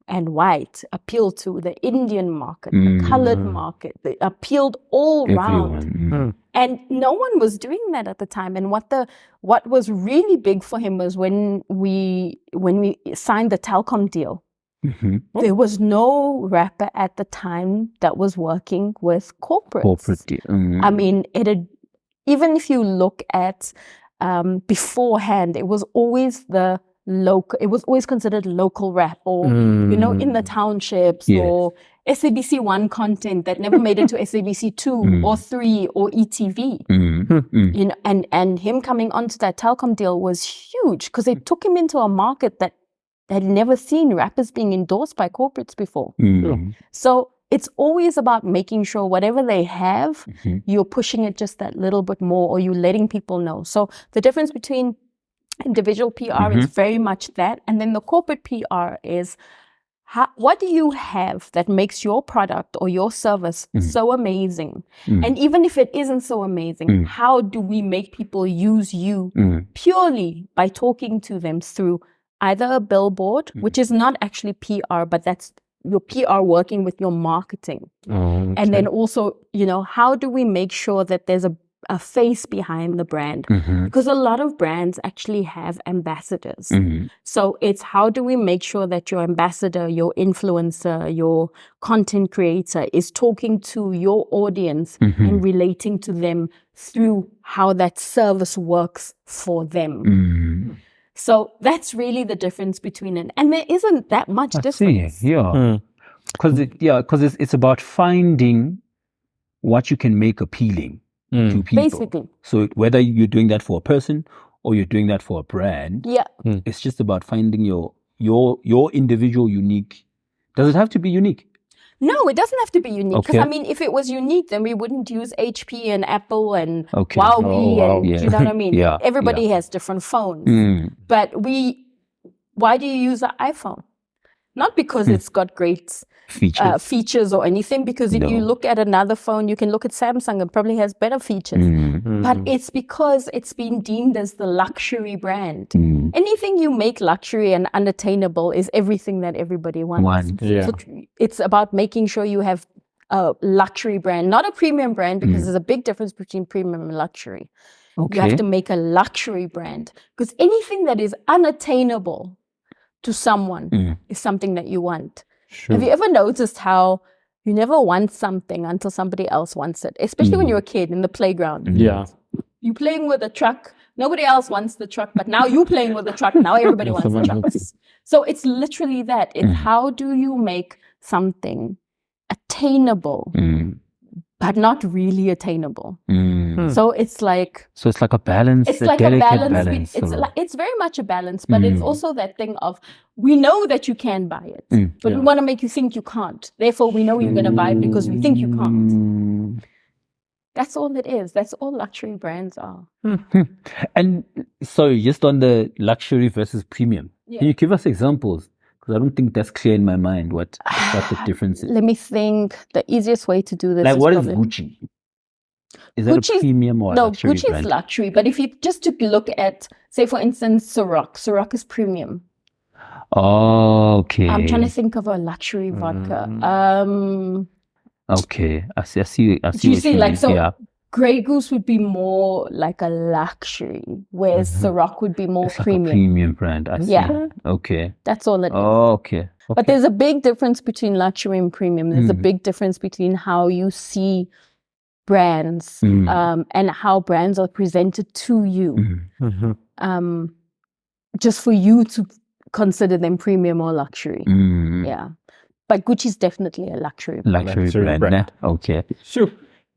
and white, appealed to the Indian market, the colored market. They appealed all round. Everyone. And no one was doing that at the time. And what was really big for him was when we signed the Telkom deal. There was no rapper at the time that was working with corporates. Corporate. I mean, even if you look at beforehand, it was always it was always considered local rap, or you know, in the townships, or SABC 1 content that never made it to SABC 2 or 3 or ETV. You know, and him coming onto that Telkom deal was huge because it took him into a market that had never seen rappers being endorsed by corporates before. So it's always about making sure whatever they have, you're pushing it just that little bit more, or you're letting people know. So the difference between individual PR is very much that. And then the corporate PR is, what do you have that makes your product or your service so amazing? And even if it isn't so amazing, how do we make people use you purely by talking to them through either a billboard, which is not actually PR, but that's your PR working with your marketing. And then also, you know, how do we make sure that there's a face behind the brand, because a lot of brands actually have ambassadors. So it's how do we make sure that your ambassador, your influencer, your content creator is talking to your audience and relating to them through how that service works for them. So that's really the difference between it. And there isn't that much difference. Yeah. Because it's about finding what you can make appealing to people. Basically. So whether you're doing that for a person or you're doing that for a brand, Yeah. it's just about finding your individual unique. Does it have to be unique? No, it doesn't have to be unique. Because Okay. I mean, if it was unique, then we wouldn't use HP and Apple and Okay. Huawei wow. and Yeah. do you know what I mean? Yeah, Everybody has different phones. But why do you use an iPhone? Not because it's got great Features. features or anything, because if you look at another phone, you can look at Samsung, it probably has better features. But it's because it's been deemed as the luxury brand. Anything you make luxury and unattainable is everything that everybody wants. Yeah. So it's about making sure you have a luxury brand, not a premium brand, because there's a big difference between premium and luxury. You have to make a luxury brand, because anything that is unattainable to someone is something that you want. Have you ever noticed how you never want something until somebody else wants it, especially when you're a kid in the playground? Yeah. You're playing with a truck. Nobody else wants the truck, but now you're playing with the truck. Now everybody wants the truck. So it's literally that. It's how do you make something attainable, but not really attainable. So it's like a balance. it's a like a delicate balance. It's very much a balance, but it's also that thing of we know that you can buy it, but we want to make you think you can't. Therefore, we know you're going to buy it because we think you can't. That's all it is. That's all luxury brands are. And so just on the luxury versus premium, can you give us examples? Because I don't think that's clear in my mind what the difference is. Let me think. The easiest way to do this Like, is what is probably- Gucci? Is that a Gucci's- premium or a No, luxury Gucci brand? is luxury. But if you just took a look at, say, for instance, Ciroc is premium. Oh, okay. I'm trying to think of a luxury vodka. Okay, I see. Do you what see, you like, mean. so Yeah. Grey Goose would be more like a luxury, whereas Ciroc would be more It's like a premium. premium brand. I see. Yeah. Okay. That's all it is. Oh, okay. But there's a big difference between luxury and premium. There's a big difference between how you see brands and how brands are presented to you. Just for you to consider them premium or luxury. Yeah. But Gucci's definitely a luxury brand. Luxury brand. brand. Nah? Okay. Sure.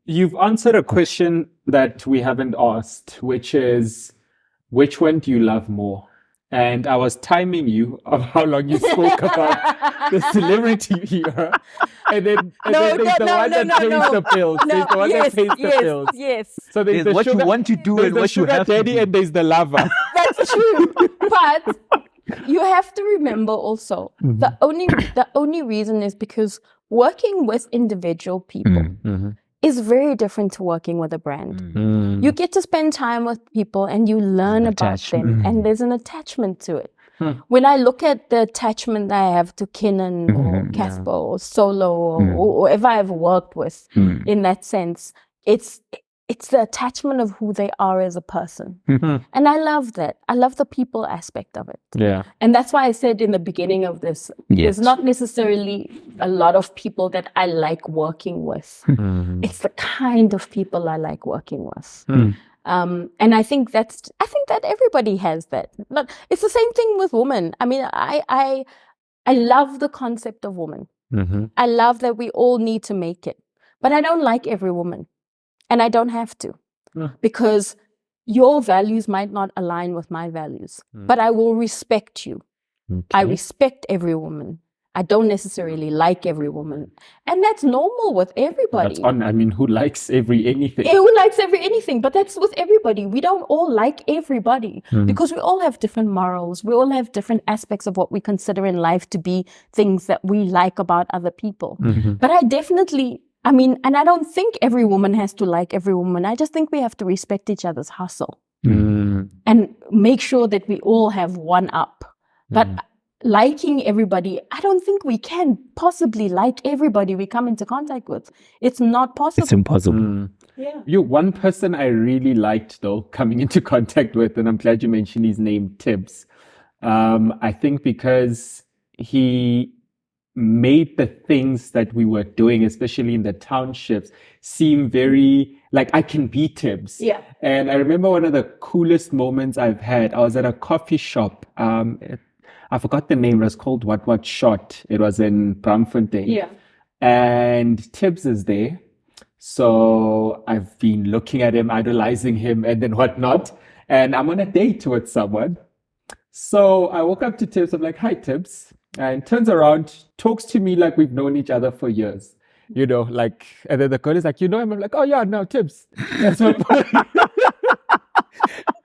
You've answered a question that we haven't asked, which is, which one do you love more? And I was timing you of how long you spoke about the celebrity era. And then there's the one that pays the bills. There's the one that pays the bills. Yes. So there's There's the what sugar, you want to do there's and the what you sugar have to daddy do. and there's the lover. That's true. But you have to remember also, the only reason is because working with individual people is very different to working with a brand. You get to spend time with people and you learn about them, and there's an attachment to it. When I look at the attachment that I have to Kinnan or Cassper or Solo or whoever I've worked with in that sense, it's the attachment of who they are as a person. And I love that. I love the people aspect of it. Yeah. And that's why I said in the beginning of this, there's not necessarily a lot of people that I like working with. It's the kind of people I like working with. And I think that everybody has that. It's the same thing with women. I mean, I love the concept of woman. I love that we all need to make it. But I don't like every woman. And I don't have to. Because your values might not align with my values. But I will respect you. I respect every woman. I don't necessarily like every woman. And that's normal with everybody. Who likes anything? Who likes anything? But that's with everybody. We don't all like everybody because we all have different morals. We all have different aspects of what we consider in life to be things that we like about other people. But I definitely, and I don't think every woman has to like every woman. I just think we have to respect each other's hustle and make sure that we all have one up. But liking everybody. I don't think we can possibly like everybody we come into contact with. It's not possible. It's impossible. Yeah. One person I really liked though, coming into contact with, and I'm glad you mentioned his name, Tibz. I think because he made the things that we were doing, especially in the townships, seem very like I can be Tibz. Yeah. And I remember one of the coolest moments I've had. I was at a coffee shop. I forgot the name. It was called What Shot. It was in Braamfontein. Yeah. And Tibz is there. So I've been looking at him, idolizing him, and then whatnot. And I'm on a date with someone. So I woke up to Tibz. I'm like, "Hi, Tibz," and turns around, talks to me like we've known each other for years. You know, like, and then the girl is like, "You know him?" I'm like, "Oh yeah, no, Tibz." That's my point.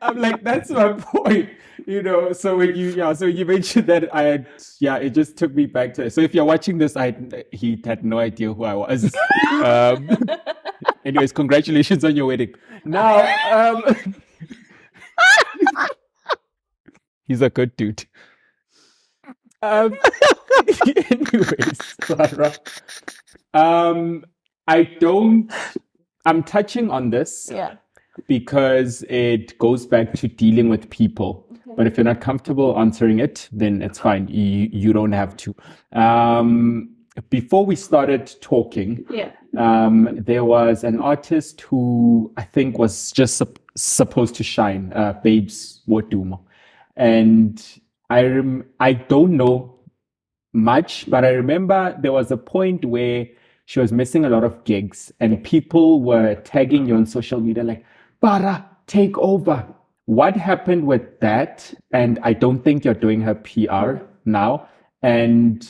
I'm like, that's my point. You know, so when you mentioned that, it just took me back to it. So if you're watching this, he had no idea who I was. Anyways, congratulations on your wedding. Now, he's a good dude. Anyways, Farah, I'm touching on this. Yeah. Because it goes back to dealing with people. Okay. But if you're not comfortable answering it, then it's fine. You don't have to. Before we started talking, there was an artist who I think was just supposed to shine, Babes Wodumo. And I don't know much, but I remember there was a point where she was missing a lot of gigs and people were tagging you on social media like, "Farah, take over." What happened with that? And I don't think you're doing her PR now. And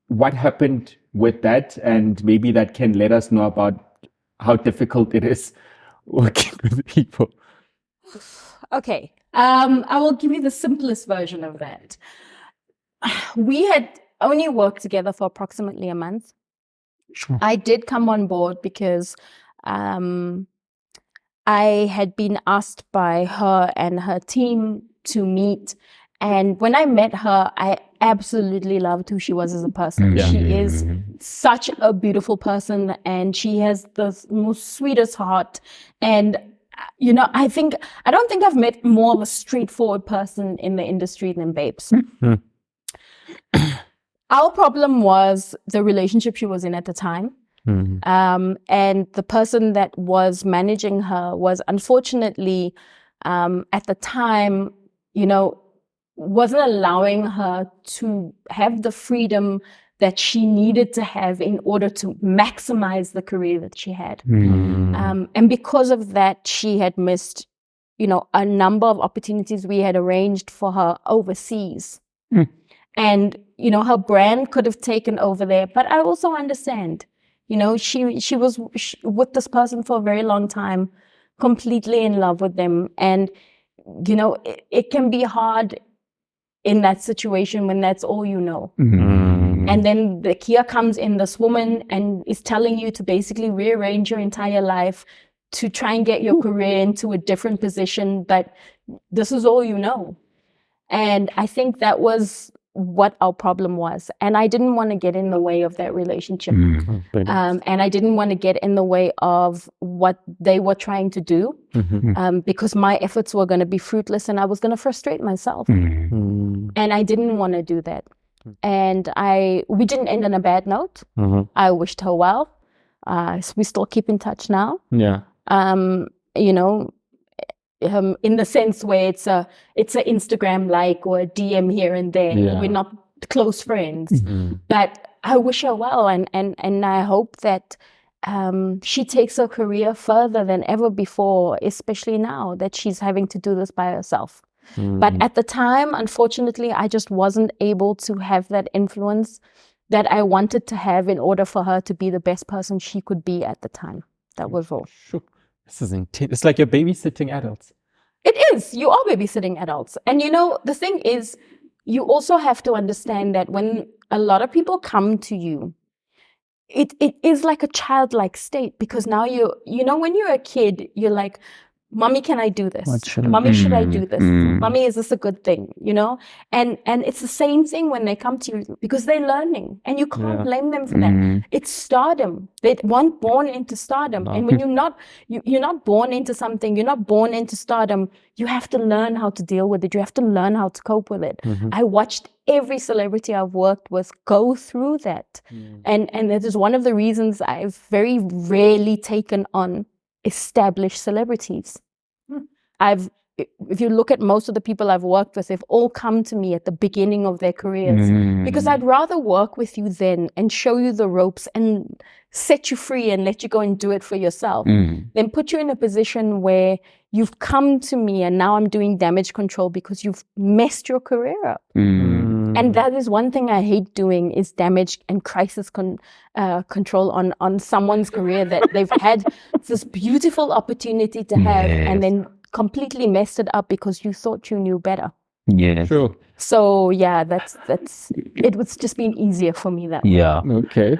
what happened with that? And maybe that can let us know about how difficult it is working with people. Okay. I will give you the simplest version of that. We had only worked together for approximately a month. Sure. I did come on board because I had been asked by her and her team to meet. And when I met her, I absolutely loved who she was as a person. She is such a beautiful person and she has the most sweetest heart. And, you know, I don't think I've met more of a straightforward person in the industry than Babes. Our problem was the relationship she was in at the time. And the person that was managing her was unfortunately, at the time, you know, wasn't allowing her to have the freedom that she needed to have in order to maximize the career that she had. And because of that, she had missed, you know, a number of opportunities we had arranged for her overseas. And, you know, her brand could have taken over there, but I also understand. You know, she was with this person for a very long time, completely in love with them. And, you know, it can be hard in that situation when that's all you know. And then here comes in this woman and is telling you to basically rearrange your entire life to try and get your career into a different position, but this is all you know. And I think that was what our problem was. And I didn't want to get in the way of that relationship. And I didn't want to get in the way of what they were trying to do, because my efforts were going to be fruitless and I was going to frustrate myself. And I didn't want to do that. And we didn't end on a bad note. I wished her well. We still keep in touch now. Yeah. You know, in the sense where it's a Instagram like or a DM here and there. Yeah. We're not close friends, but I wish her well, and I hope that she takes her career further than ever before, especially now that she's having to do this by herself. But at the time, unfortunately, I just wasn't able to have that influence that I wanted to have in order for her to be the best person she could be at the time. That was all. Sure. This is intense. It's like you're babysitting adults. It is. You are babysitting adults. And you know, the thing is, you also have to understand that when a lot of people come to you, it is like a childlike state, because now you know, when you're a kid, you're like, Mommy, can I do this? What should I- Mommy, should I do this? Mm. Mommy, is this a good thing? You know? And it's the same thing when they come to you because they're learning and you can't blame them for that. Mm. It's stardom. They weren't born into stardom. And when you're not born into something, you're not born into stardom, you have to learn how to deal with it. You have to learn how to cope with it. I watched every celebrity I've worked with go through that. And that is one of the reasons I've very rarely taken on established celebrities. If you look at most of the people I've worked with, they've all come to me at the beginning of their careers because I'd rather work with you then and show you the ropes and set you free and let you go and do it for yourself than put you in a position where you've come to me and now I'm doing damage control because you've messed your career up. And that is one thing I hate doing is damage and crisis control on someone's career that they've had this beautiful opportunity to have and then completely messed it up because you thought you knew better. Yeah. Sure. So yeah, that's it was just been easier for me that way. Yeah. Okay.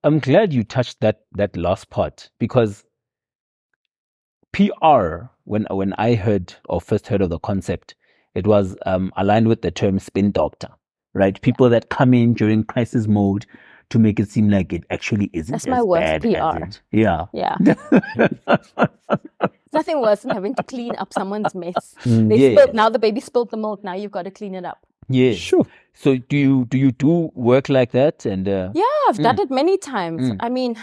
I'm glad you touched that last part because PR, when I heard or first heard of the concept, it was aligned with the term spin doctor, right? People that come in during crisis mode to make it seem like it actually isn't. That's as my worst bad as PR. it- Yeah. Yeah. Nothing worse than having to clean up someone's mess. Yeah. Now the baby spilled the milk. Now you've got to clean it up. Yeah. Sure. So do you do work like that? And Yeah, I've done it many times. I mean,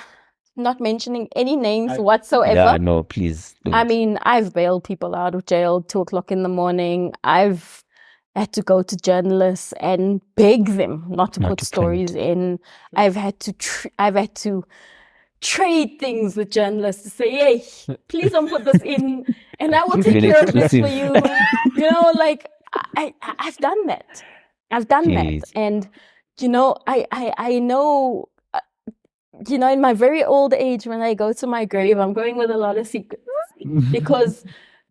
not mentioning any names whatsoever. yeah, no, please. Don't. I mean, I've bailed people out of jail 2:00 in the morning. I've had to go to journalists and beg them not to put to stories in. I've had to trade things with journalists to say, hey, please don't put this in and I will take Very care of this for exclusive. you. You know, like I've done that. I've done Jeez. that. And, you know, I know, you know, in my very old age, when I go to my grave, I'm going with a lot of secrets because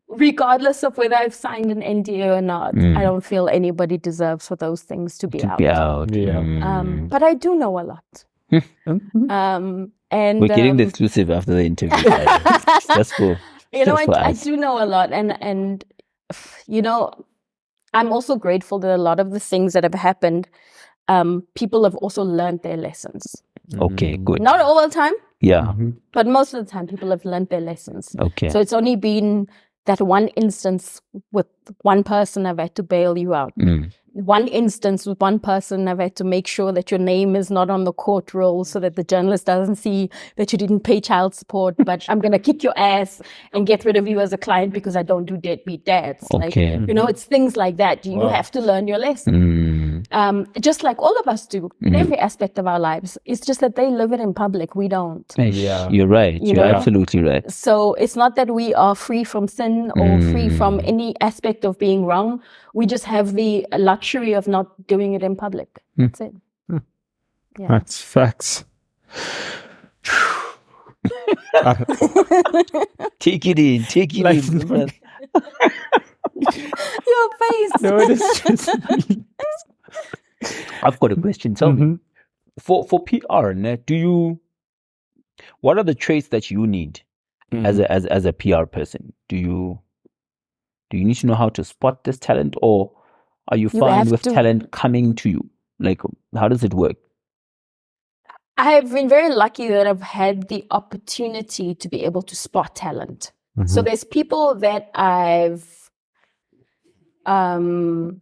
regardless of whether I've signed an NDA or not, I don't feel anybody deserves for those things to be out. Be out. Yeah. But I do know a lot. And We're getting the exclusive after the interview. That's cool. you know, Just for I us. do know a lot, and you know, I'm also grateful that a lot of the things that have happened, people have also learned their lessons. Okay, good. Not all the time, Yeah. but most of the time, people have learned their lessons. Okay. So it's only been that one instance with one person I've had to bail you out. One instance with one person, I've had to make sure that your name is not on the court roll so that the journalist doesn't see that you didn't pay child support, but I'm going to kick your ass and get rid of you as a client because I don't do deadbeat dads. Like, Okay. you know, it's things like that. You have to learn your lesson. Just like all of us do in every aspect of our lives. It's just that they live it in public. We don't. Yeah. You're right. You You're know? absolutely right. So it's not that we are free from sin or free from any aspect of being wrong. We just have the luxury of not doing it in public. That's it. Yeah. That's facts. Take it in. Take it Like- in. brother. Your face. No, it is just I've got a question. Tell me, for PR, ne, what are the traits that you need as a PR person? Do you need to know how to spot this talent, or are you You fine have with to- talent coming to you? Like, how does it work? I've been very lucky that I've had the opportunity to be able to spot talent. So there's people that I've been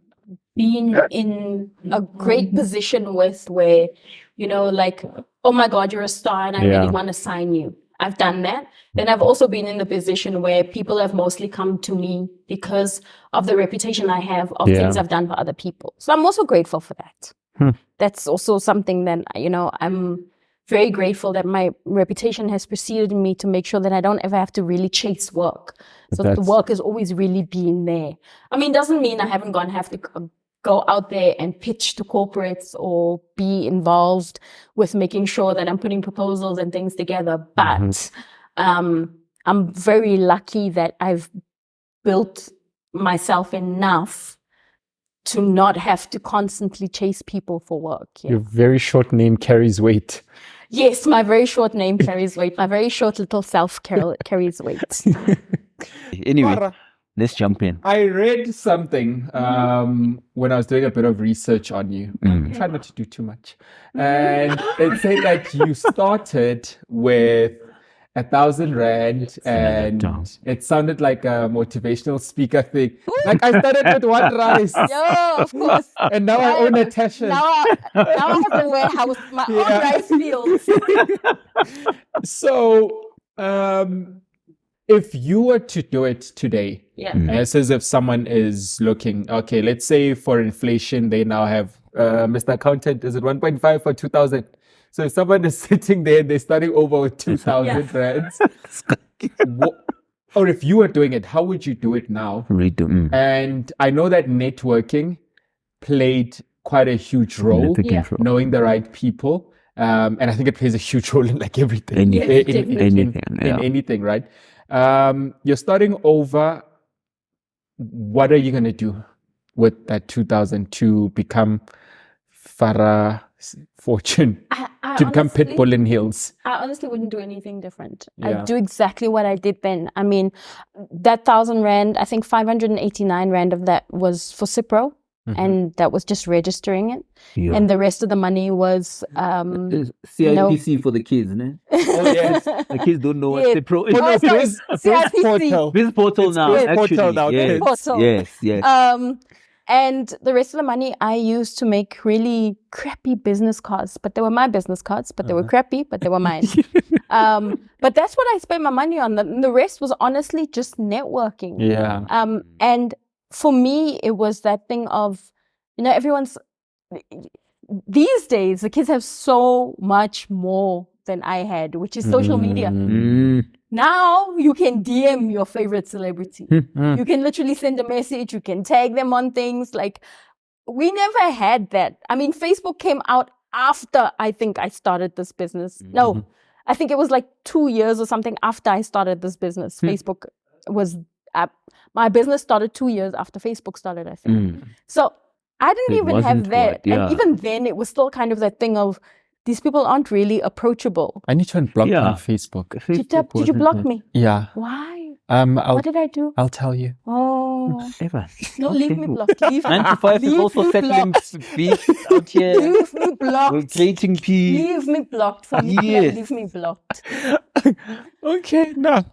in a great position with where, you know, like, oh my God, you're a star and I really want to sign you. I've done that. Then I've also been in the position where people have mostly come to me because of the reputation I have of things I've done for other people. So I'm also grateful for that. That's also something that, you know, I'm very grateful that my reputation has preceded me to make sure that I don't ever have to really chase work. So the work has always really been there. I mean, doesn't mean I haven't have to go out there and pitch to corporates or be involved with making sure that I'm putting proposals and things together. But I'm very lucky that I've built myself enough to not have to constantly chase people for work. Yeah. your very short name carries weight. Yes, my very short name carries weight. My very short little self carries weight. Anyway, Farah, let's jump in. I read something when I was doing a bit of research on you. Try not to do too much. And it said that you started with 1,000 rand, and it sounded like a motivational speaker thing. Like I started with one rice, Yeah, of course. and now I own a Tasha. Now I have a warehouse, my own rice fields. So, if you were to do it today, as if someone is looking, okay, let's say for inflation, they now have, Mr. Accountant, is it 1.5 or 2,000? So if someone is sitting there, they're starting over with 2,000 rands. Or if you were doing it, how would you do it now? And I know that networking played quite a huge role, knowing the right people. And I think it plays a huge role in like everything, in anything, right? You're starting over. What are you going to do with that 2,000 to become Farah Fortune, to become Pitbull in heels? I honestly wouldn't do anything different. Yeah. I'd do exactly what I did then. I mean, that 1,000 rand, I think 589 rand of that was for Cipro. And that was just registering it. And the rest of the money was CIPC for the kids, ne? Oh, yes. The kids don't know what Yeah. Cipro is. Oh, sorry, CIPC. Biz portal now, Biz actually. portal now, Yes, portal. yes. And the rest of the money I used to make really crappy business cards, but they were my business cards, but they were crappy, but they were mine. But that's what I spent my money on. The rest was honestly just networking. Yeah. And for me, it was that thing of, these days, the kids have so much more than I had, which is social media. Now you can DM your favorite celebrity. You can literally send a message. You can tag them on things. Like, we never had that. I mean, Facebook came out after I think I started this business. No, I think it was like 2 years or something after I started this business. Facebook was my business started 2 years after Facebook started, I think. So I didn't even have that. And even then, it was still kind of that thing of, these people aren't really approachable. I need to unblock you on Facebook. Did you block me? Yeah. Why? What did I do? I'll tell you. Oh. Ever. No, leave me blocked. Leave 95 is also settling beef out here. Leave me blocked. We're creating peace. Leave me blocked. For me, Yes. leave me blocked. Okay, no.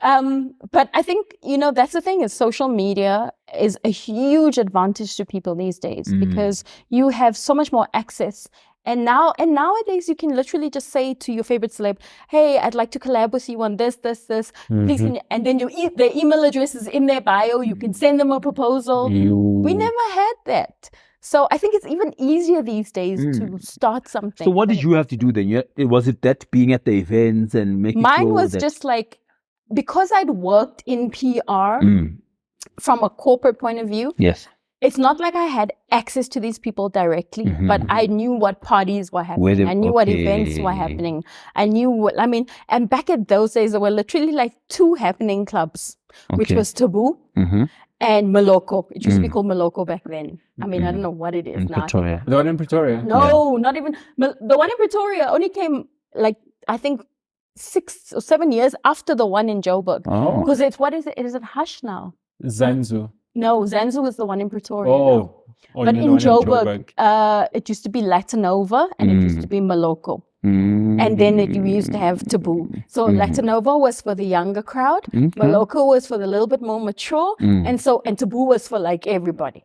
But I think, that's the thing, is social media is a huge advantage to people these days because you have so much more access. And nowadays you can literally just say to your favorite celeb, hey, I'd like to collab with you on this. Please, and then their email address is in their bio. You can send them a proposal. We never had that. So I think it's even easier these days to start something. So what did you have to do then? Was it that being at the events and making Mine sure was that... just like, because I'd worked in PR from a corporate point of view. Yes. It's not like I had access to these people directly, but I knew what parties were happening. I knew what events were happening. I knew and back at those days, there were literally like 2 happening clubs, which was Taboo and Maloko. It used to be called Maloko back then. I mean, I don't know what it is now. Pretoria. The one in Pretoria? No, not even. The one in Pretoria only came, like, I think 6 or 7 years after the one in Joburg. Because it's, what is it? Is it Hush now? Zanzu. No, Zanzu was the one in Pretoria. Oh, but in Joburg, it used to be Latinova and it used to be Maloko. And then we used to have Taboo. So Latinova was for the younger crowd. Maloko was for the little bit more mature. And Taboo was for like everybody.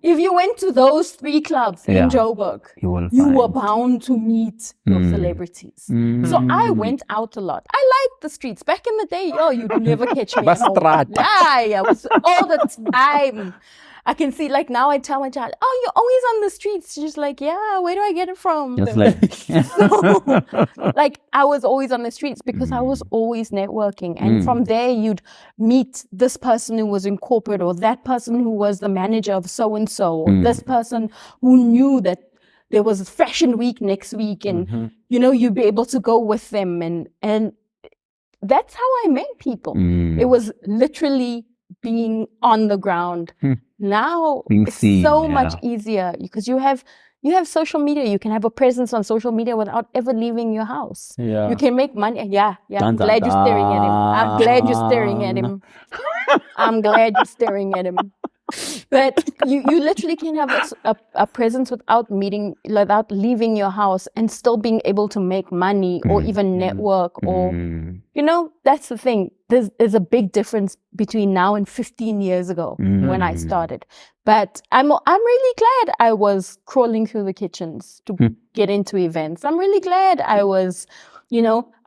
If you went to those 3 clubs in Joburg, you were bound to meet your celebrities. So I went out a lot. I liked the streets. Back in the day, you'd never catch me at home. Yeah, it was all the time. I can see, like, now I tell my child, oh, you're always on the streets. She's like, yeah, where do I get it from? Just like... So, like, I was always on the streets because I was always networking. And from there, you'd meet this person who was in corporate, or that person who was the manager of so-and-so, or this person who knew that there was Fashion Week next week. And, you'd be able to go with them. And that's how I met people. It was literally being on the ground. Now it's so much easier because you have social media. You can have a presence on social media without ever leaving your house. You can make money. I'm glad you're staring at him. I'm glad you're staring at him. I'm glad you're staring at him. But you literally can have a presence without leaving your house and still being able to make money or even network or, that's the thing. There's a big difference between now and 15 years ago when I started. But I'm really glad I was crawling through the kitchens to get into events. I'm really glad I was,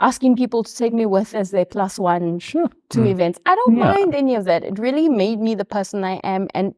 asking people to take me with as their +1 to events. I don't mind any of that. It really made me the person I am. And,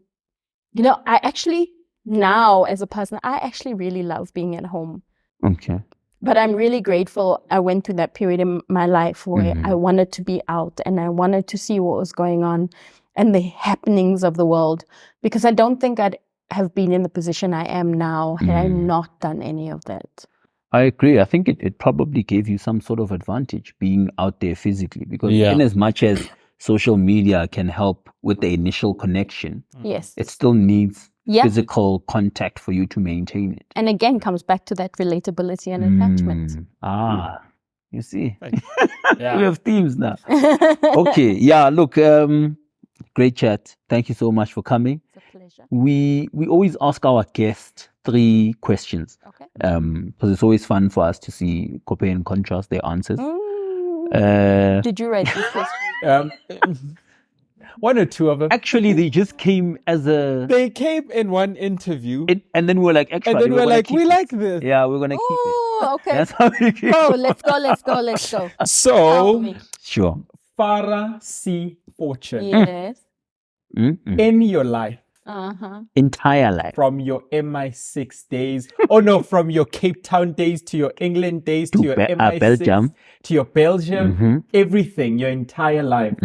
I actually, now as a person, I actually really love being at home. Okay. But I'm really grateful I went through that period in my life where I wanted to be out and I wanted to see what was going on and the happenings of the world, because I don't think I'd have been in the position I am now had I not done any of that. I agree. I think it probably gave you some sort of advantage being out there physically, because in as much as social media can help with the initial connection, Yes, it still needs physical contact for you to maintain it. and again comes back to that relatability and attachment. You see, Yeah. we have themes now. Okay, look, great chat. Thank you so much for coming. It's a pleasure. We always ask our guests 3 questions, Okay. because it's always fun for us to see, compare and contrast their answers. Did you write this question? 1 or 2 of them. Actually, they just came as a, They came in one interview, and then we were like, actually, and then we're like, we like this. Yeah, we're gonna keep it. Oh, okay. That's how we keep Oh, let's go. Help So, me. Sure. Farah Fortune, Yes. in your life, Entire life. from your MI6 days, from your Cape Town days to your England days to your MI6 Belgium. to your Belgium, everything, your entire life.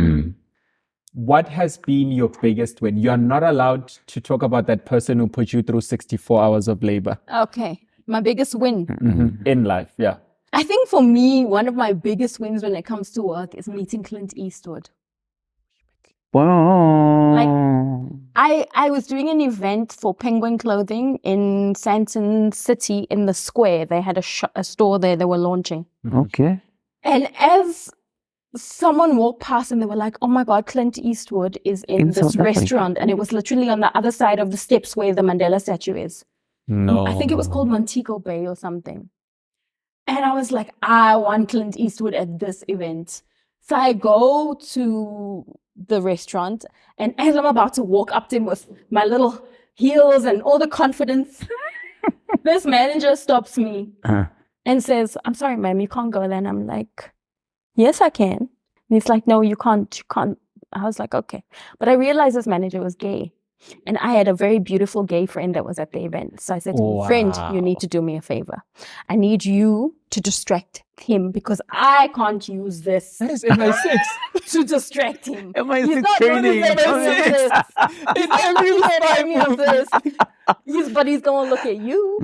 What has been your biggest win? You're not allowed to talk about that person who put you through 64 hours of labor Okay. My biggest win. in life. Yeah. I think for me, one of my biggest wins when it comes to work is meeting Clint Eastwood. Wow. I was doing an event for Penguin Clothing in Sandton City in the square. They had a store there they were launching. Okay. And as someone walked past and they were like, oh my God, Clint Eastwood is in this South Africa. restaurant. And it was literally on the other side of the steps where the Mandela statue is. No. I think it was called Montego Bay or something. And I was like, I want Clint Eastwood at this event. So I go to the restaurant, and as I'm about to walk up to him with my little heels and all the confidence, this manager stops me and says, I'm sorry, ma'am, you can't go there. And I'm like, yes, I can. And he's like, no, you can't. I was like, okay. But I realized this manager was gay. And I had a very beautiful gay friend that was at the event. So I said to him, friend, you need to do me a favor. I need you to distract him because I can't use this It's MI6. to distract him. MI6 He's not training. good at any of this. He's not good at any of this. But he's going to look at you.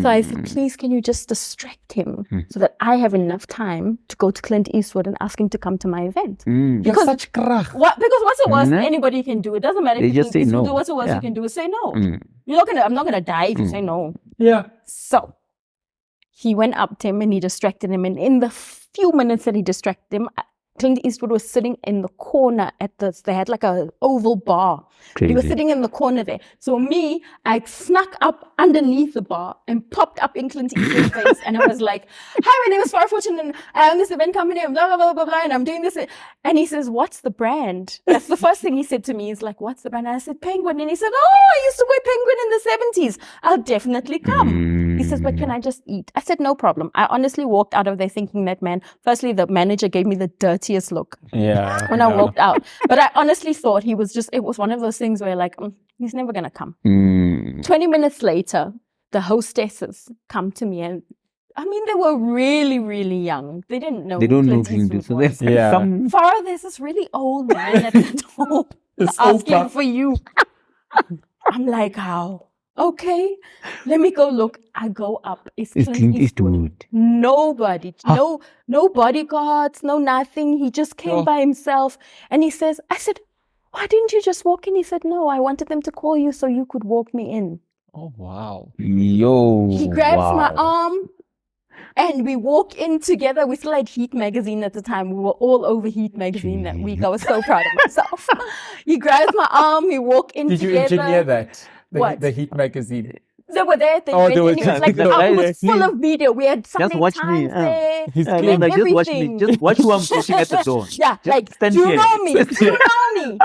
So I said, please, can you just distract him so that I have enough time to go to Clint Eastwood and ask him to come to my event? You're such krach. Because what's the worst anybody can do? It doesn't matter They if you just think say Eastwood no. do. What's the worst Yeah. you can do is say no. I'm not gonna die if you say no. Yeah. So he went up to him and he distracted him. And in the few minutes that he distracted him, Clint Eastwood was sitting in the corner they had like a oval bar. He was sitting in the corner there. So I snuck up underneath the bar and popped up in Clint Eastwood's face. And I was like, hi, my name is Farah Fortune and I own this event company and blah, blah, blah, blah, blah. And I'm doing this. And he says, what's the brand? That's the first thing he said to me. He's like, what's the brand? And I said, Penguin. And he said, oh, I used to wear Penguin in the 70s. I'll definitely come. He says, but can I just eat? I said, no problem. I honestly walked out of there thinking that firstly, the manager gave me the dirtiest look Yeah. when I walked out. But I honestly thought it was one of those things where like, he's never going to come. 20 minutes later, the hostesses come to me and they were really, really young. They didn't know. They don't know Clint Clint Eastwood Eastwood. So was. there's some Farah, there's this really old man at the door asking for you. I'm like, how? Okay, let me go look. I go up. It's It's Clint Clint Eastwood. Eastwood. Nobody, no bodyguards, no nothing. He just came by himself. And I said, why didn't you just walk in? He said, no, I wanted them to call you so you could walk me in. Oh, wow. Yo. He grabs my arm And we walk in together. We still had Heat magazine at the time. We were all over Heat magazine that week. I was so proud of myself. He grabs my arm. We walk in Did you together. engineer that? What? The Heat magazine. They were there at the Oh, event. they were And it was just- like they the were album there. was full of video. We had Sunday watch me, Times there. He's we I clean. mean, had like, just watch me. everything. Just watch who I'm pushing at the door. Yeah, Just like, stand do you here. know me? Do you know me?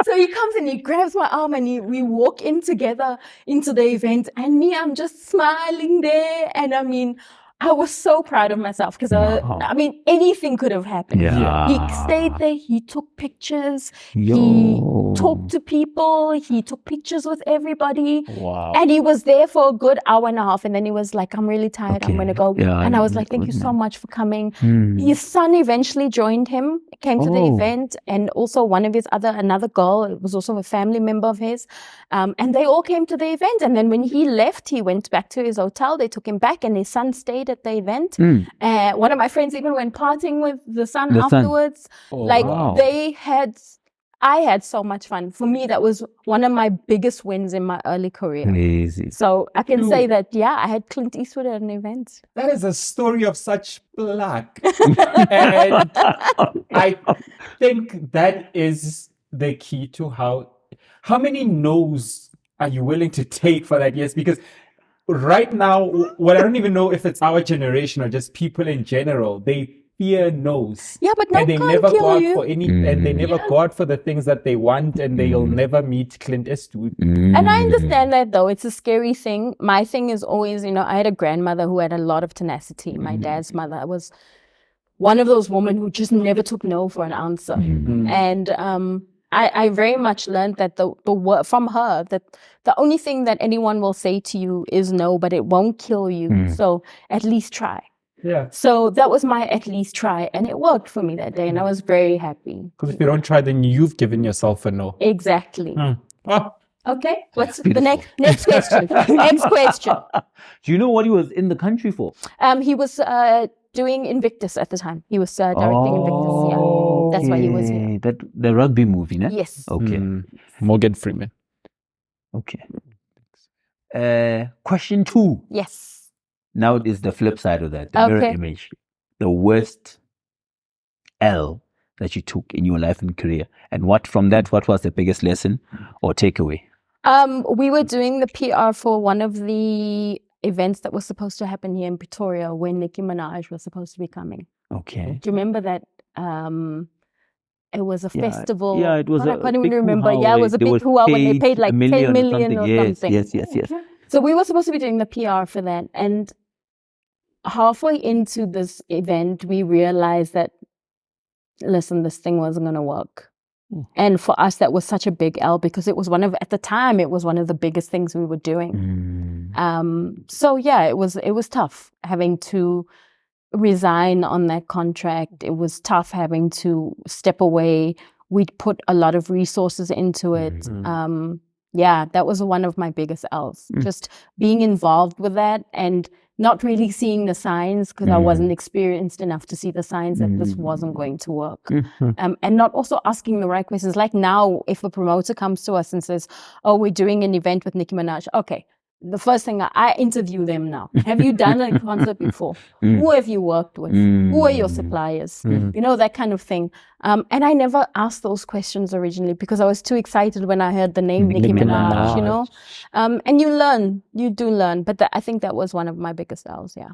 So he comes and he grabs my arm and we walk in together into the event. And me, I'm just smiling there. And I mean, I was so proud of myself because Wow. I mean, anything could have happened. Yeah. He stayed there. He took pictures. He Yo. talked to people. He took pictures with everybody. Wow. And he was there for a good hour and a half. And then he was like, I'm really tired. I'm Okay. going to go. Yeah, and I was I like, thank you so know. much for coming. Hmm. His son eventually joined him, came to the Oh. event. And also one of his another girl, it was also a family member of his. And they all came to the event. And then when he left, he went back to his hotel. They took him back and his son stayed at the event. One of my friends even went partying with the son The son. afterwards. Like wow. I had so much fun. For me, that was one of my biggest wins in my early career. Crazy. So I can say that, yeah, I had Clint Eastwood at an event. That is a story of such black. And I think that is the key to how many no's are you willing to take for that? Yes, because right now, well, I don't even know if it's our generation or just people in general. They fear no's. Yeah, but no And they can't never kill go out you. for any, and they never go out for the things that they want, and they'll never meet Clint Eastwood. And I understand that though. It's a scary thing. My thing is always, I had a grandmother who had a lot of tenacity. My dad's mother was one of those women who just never took no for an answer. And I very much learned that the word from her that the only thing that anyone will say to you is no, but it won't kill you. So at least try. Yeah. So that was my at least try, and it worked for me that day, and I was very happy. Because if you don't try, then you've given yourself a no. Exactly. Oh, Okay. What's the next question? Next question. Do you know what he was in the country for? He was doing Invictus at the time. He was directing Invictus. Yeah, that's why he was here. That the rugby movie, ne? Yes. Okay. Morgan Freeman. Okay. Question 2. Yes. Now it is the flip side of that. The mirror Okay. image. The worst L that you took in your life and career. And what was the biggest lesson or takeaway? We were doing the PR for one of the events that was supposed to happen here in Pretoria when Nicki Minaj was supposed to be coming. Okay. Do you remember that? It was a festival. Yeah, it was I a can't even big remember. hoo-ha Yeah, it where was a they big were hoo-ha when they paid paid like 1 10 million million or yes, something. Yes. So we were supposed to be doing the PR for that. And halfway into this event, we realized that, listen, this thing wasn't going to work. And for us, that was such a big L because it was at the time, it was one of the biggest things we were doing. So yeah, it was tough having to resign on that contract. It was tough having to step away. We'd put a lot of resources into it. Yeah, that was one of my biggest L's. Just being involved with that and not really seeing the signs because I wasn't experienced enough to see the signs that this wasn't going to work. And not also asking the right questions. Like now, if a promoter comes to us and says, oh, we're doing an event with Nicki Minaj. Okay, the first thing I interview them now. Have you done a concert before? Who have you worked with? Who are your suppliers? That kind of thing. And I never asked those questions originally because I was too excited when I heard the name Nicki Minaj, And you do learn. But I think that was one of my biggest L's, yeah.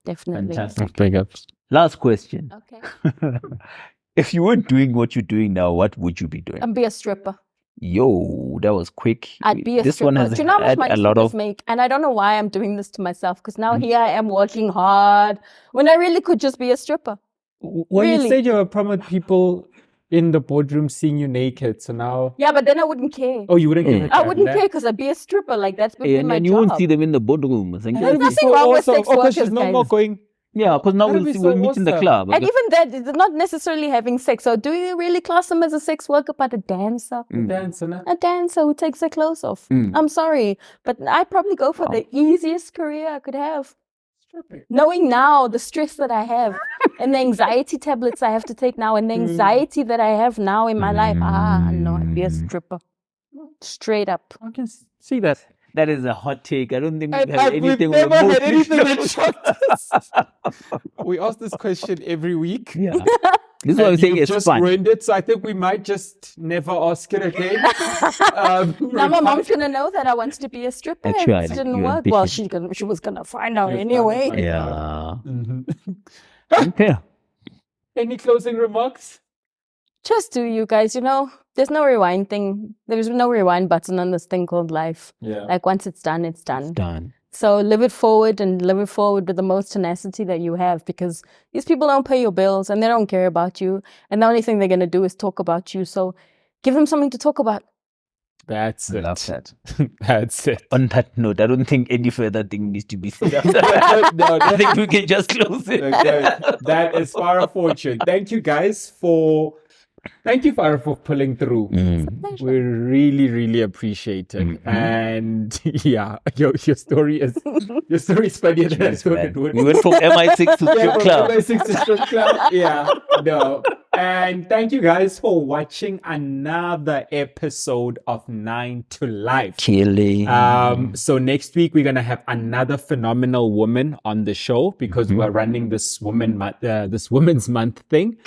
Definitely. Fantastic. Big ups. Last question. Okay. If you weren't doing what you're doing now, what would you be doing? And be a stripper. Yo, that was quick. I'd be a This stripper. one has Do you know how much had money a lot strippers of make? And I don't know why I'm doing this to myself because now here I am working hard when I really could just be a stripper. Well, Really? you said you were prominent people in the boardroom seeing you naked, so now... Yeah, but then I wouldn't care. Oh, you wouldn't give a I damn, wouldn't nah? care because I'd be a stripper. Like that's been my and job. you won't see them in the boardroom. I think There's That'd be nothing wrong with awesome. sex Oh, 'cause workers, she's no more guys. going... yeah, because now That'd we'll be we'll so meet in the awesome. club. And even that, it's not necessarily having sex. So do you really class them as a sex worker, but a dancer? Dancer, nah? A dancer who takes their clothes off. I'm sorry, but I'd probably go for the easiest career I could have. Knowing now the stress that I have and the anxiety tablets I have to take now and the anxiety that I have now in my life. No, I'd be a stripper. Straight up. I can see that. That is a hot take. I don't think we've And had we've anything never on the had anything that most shocked us. We ask this question every week. Yeah. This is what I'm And saying. you've It's just fun. ruined it, so I think we might just never ask it again. Now my mom's gonna know that I wanted to be a stripper. Actually, It didn't you're work. Well, ambitious. she was gonna find out You're anyway. gonna find Yeah. Mhm. Okay. Any closing remarks? Just do you guys, there's no rewind thing. There's no rewind button on this thing called life. Yeah. Like once it's done, it's done. Done. So live it forward and live it forward with the most tenacity that you have, because these people don't pay your bills and they don't care about you. And the only thing they're going to do is talk about you. So give them something to talk about. That's I it. love that. That's it. On that note, I don't think any further thing needs to be said. No, I think we can just close it. Okay. That is Farah Fortune. Thank you guys Thank you, Farah, for pulling through. Pleasure. We really, really appreciate it. And yeah, your story is funnier than I thought it would. We went from MI6 to Yeah, strip from club. MI6 to strip club. Yeah, no. And thank you guys for watching another episode of 9 to Life. Killing. So next week we're gonna have another phenomenal woman on the show because we're running this Women's Month thing.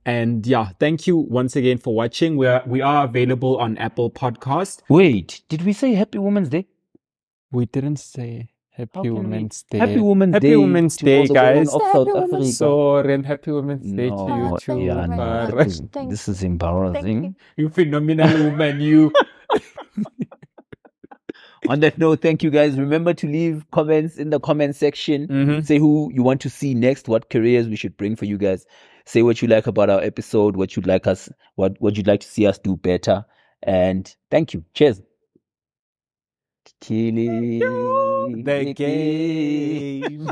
And yeah, thank you once again for watching. We are available on Apple Podcast. Wait, did we say Happy Women's Day? We didn't say Happy can we- Women's Day. Happy Women's Day. Happy Women's to Day, all the women guys. of Happy South Women's Africa. Sorry, and Happy Women's Day to you No, too. yeah, no, Farah. this is embarrassing. You phenomenal woman, you. On that note, thank you guys. Remember to leave comments in the comment section. Say who you want to see next, what careers we should bring for you guys. Say what you like about our episode, what you'd like to see us do better. And thank you. Cheers. Killing The game.